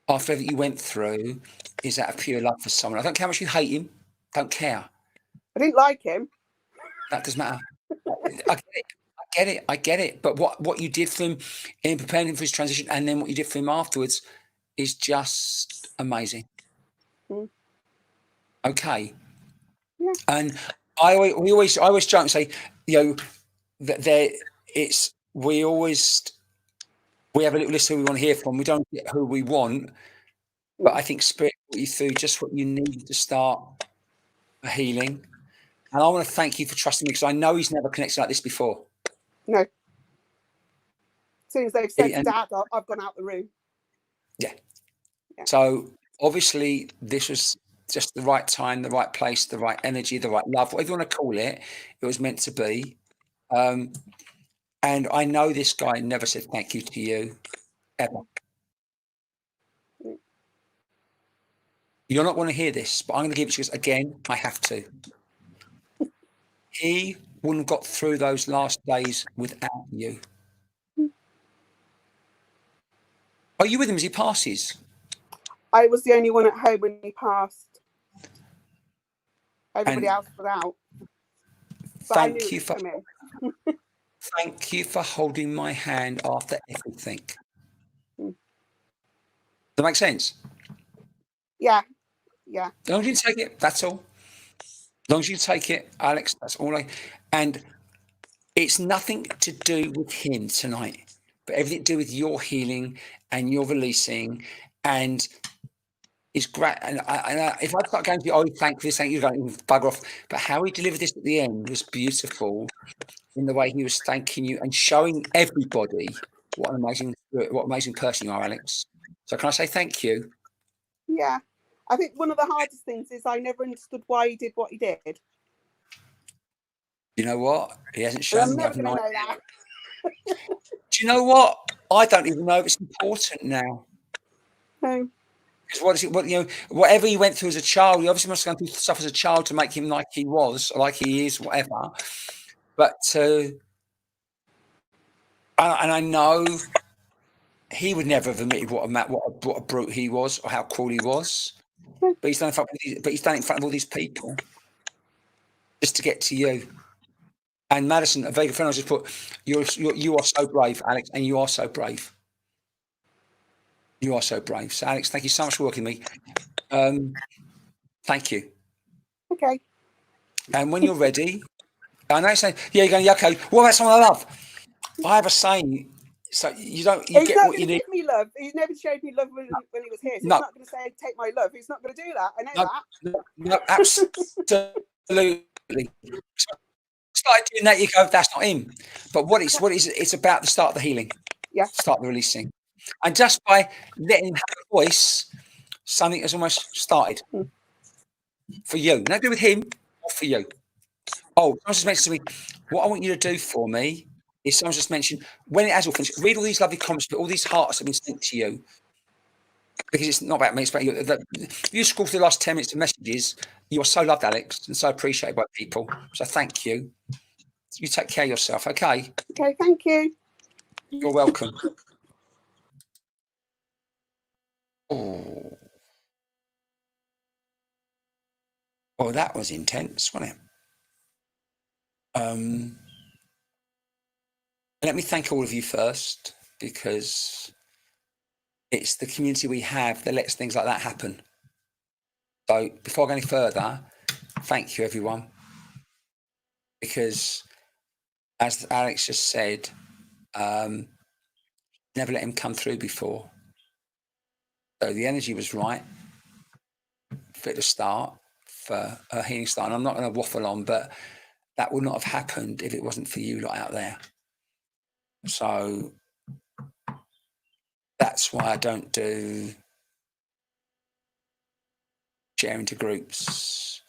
after everything you went through is out of pure love for someone. I don't care how much you hate him. Don't care. I didn't like him. That doesn't matter. I get it. But what you did for him in preparing him for his transition and then what you did for him afterwards is just amazing. Okay. Yeah. And I always joke and say, that we have a little list of who we want to hear from. We don't get who we want, but I think spirit put you through just what you need to start a healing. And I want to thank you for trusting me because I know he's never connected like this before. No. As soon as they've said Dad, I've gone out the room. Yeah. So obviously this was just the right time, the right place, the right energy, the right love, whatever you want to call it. It was meant to be. And I know this guy never said thank you to you, ever. You're not going to hear this, but I'm going to give it to you because, again, I have to. He wouldn't have got through those last days without you. Are you with him as he passes? I was the only one at home when he passed. Everybody else was out. Thank you for holding my hand after everything. Does that make sense? Yeah. As long as you take it, that's all. As long as you take it, Alex, that's all. And It's nothing to do with him tonight, but everything to do with your healing and your releasing. And it's great. And if I start going to you, oh, thank this, thank you, going bugger off. But how he delivered this at the end was beautiful in the way he was thanking you and showing everybody what an amazing person you are, Alex. So can I say thank you? Yeah. I think one of the hardest things is I never understood why he did what he did. You know what? He hasn't And shown I'm me. never going to know that. Do you know what? I don't even know if it's important now. No. Because what is it? What, you know, whatever he went through as a child, he obviously must have gone through stuff as a child to make him like he was, or like he is, whatever. But and I know he would never have admitted what a brute he was or how cruel he was. But he's done it in front of all these people just to get to you. And Madison, a very good friend, I just put, you are so brave, Alex, and you are so brave. You are so brave. So, Alex, thank you so much for working with me. Thank you. Okay. And when you're ready, I know you're saying, yeah, you're going, yeah, okay, what about someone I love? I have a saying, so you get what you need. He's not going to give me love. He's never showed me love when he was here. So No. he's not going to say, take my love. He's not going to do that. I know that. No, absolutely. Started doing that, you go, that's not him. But it's about the start of the healing. Yeah. Start the releasing. And just by letting him have a voice, something has almost started. For you. Not do with him or for you. Oh, someone just mentioned to me, what I want you to do for me is someone just mentioned, when it has all finished, read all these lovely comments, but all these hearts have been sent to you. Because it's not about me, it's about you. If you scroll through the last 10 minutes of messages, you are so loved, Alex, and so appreciated by people. So thank you. You take care of yourself, okay? Okay, thank you. You're welcome. Oh. Well, that was intense, wasn't it? Let me thank all of you first, because it's the community we have that lets things like that happen. So before I go any further, thank you, everyone. Because as Alex just said, never let him come through before. So the energy was right for it to start, for a healing start. And I'm not going to waffle on, but that would not have happened if it wasn't for you lot out there. So that's why I don't do sharing to groups.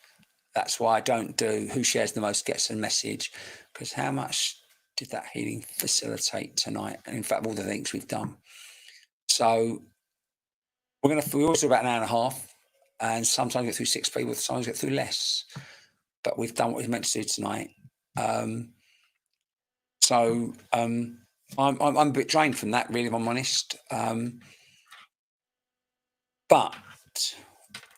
That's why I don't do who shares the most gets a message, because how much did that healing facilitate tonight? And in fact, all the things we've done. So we always do about an hour and a half, and sometimes get through 6 people, sometimes get through less. But we've done what we've meant to do tonight. I'm a bit drained from that, really, if I'm honest. But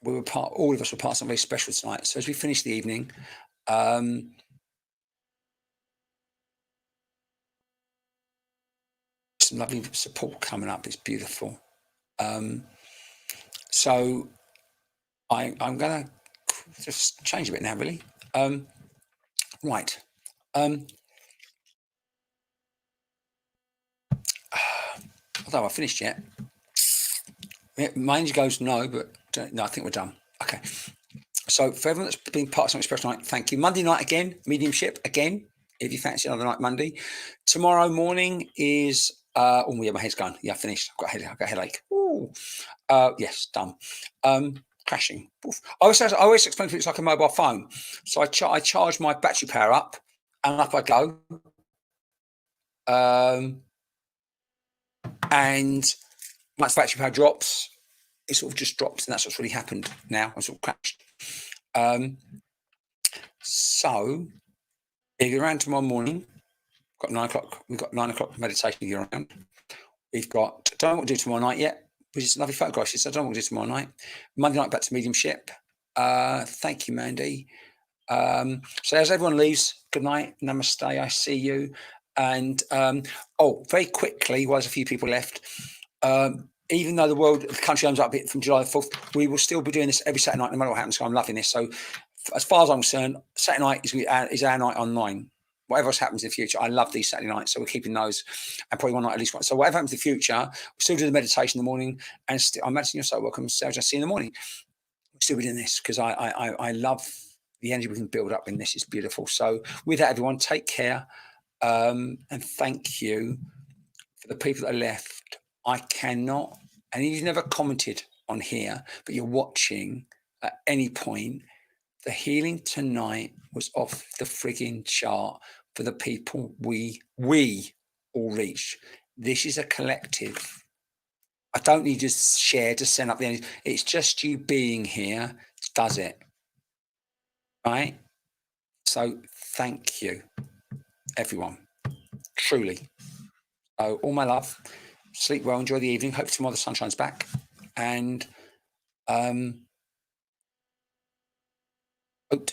all of us were part of something very special tonight. So as we finish the evening, some lovely support coming up. It's beautiful. So I'm going to just change a bit now, really. Right. Although I finished yet. My energy goes no, but no, I think we're done. Okay. So for everyone that's been part of something special tonight, thank you. Monday night again, mediumship again, if you fancy another night Monday. Tomorrow morning is oh yeah, my head's gone. Yeah, finished. I've got a headache. Ooh. Yes, done. Crashing. I always explain to you it's like a mobile phone. So I charge my battery power up, and up I go. And once battery power drops, it sort of just drops, and that's what's really happened now. I sort of crashed. So if you're around tomorrow morning, got 9 o'clock. We've got 9 o'clock meditation if you're around. We've got, don't know what to do tomorrow night yet, which is lovely photograph. She said, I don't know what to do tomorrow night. Monday night back to mediumship. Thank you, Mandy. So as everyone leaves, good night, namaste, I see you. And very quickly, while there's a few people left, even though the country owns up a bit from July the 4th, we will still be doing this every Saturday night, no matter what happens. So I'm loving this. So as far as I'm concerned, Saturday night is our night online. whatever else happens in the future, I love these Saturday nights. So we're keeping those, and probably one night at least one. So whatever happens in the future, we'll still do the meditation in the morning. And I imagine you're so welcome. Sarah, I'll see you in the morning. We'll still be doing this because I love the energy we can build up in this. It's beautiful. So with that, everyone, take care. And thank you for the people that are left. I cannot, and you've never commented on here, but you're watching at any point. The healing tonight was off the frigging chart for the people we all reached. This is a collective. I don't need to share to send up the energy. It's just you being here does it. Right? So thank you, everyone. Truly. So all my love. Sleep well, enjoy the evening. Hope tomorrow the sun shines back. And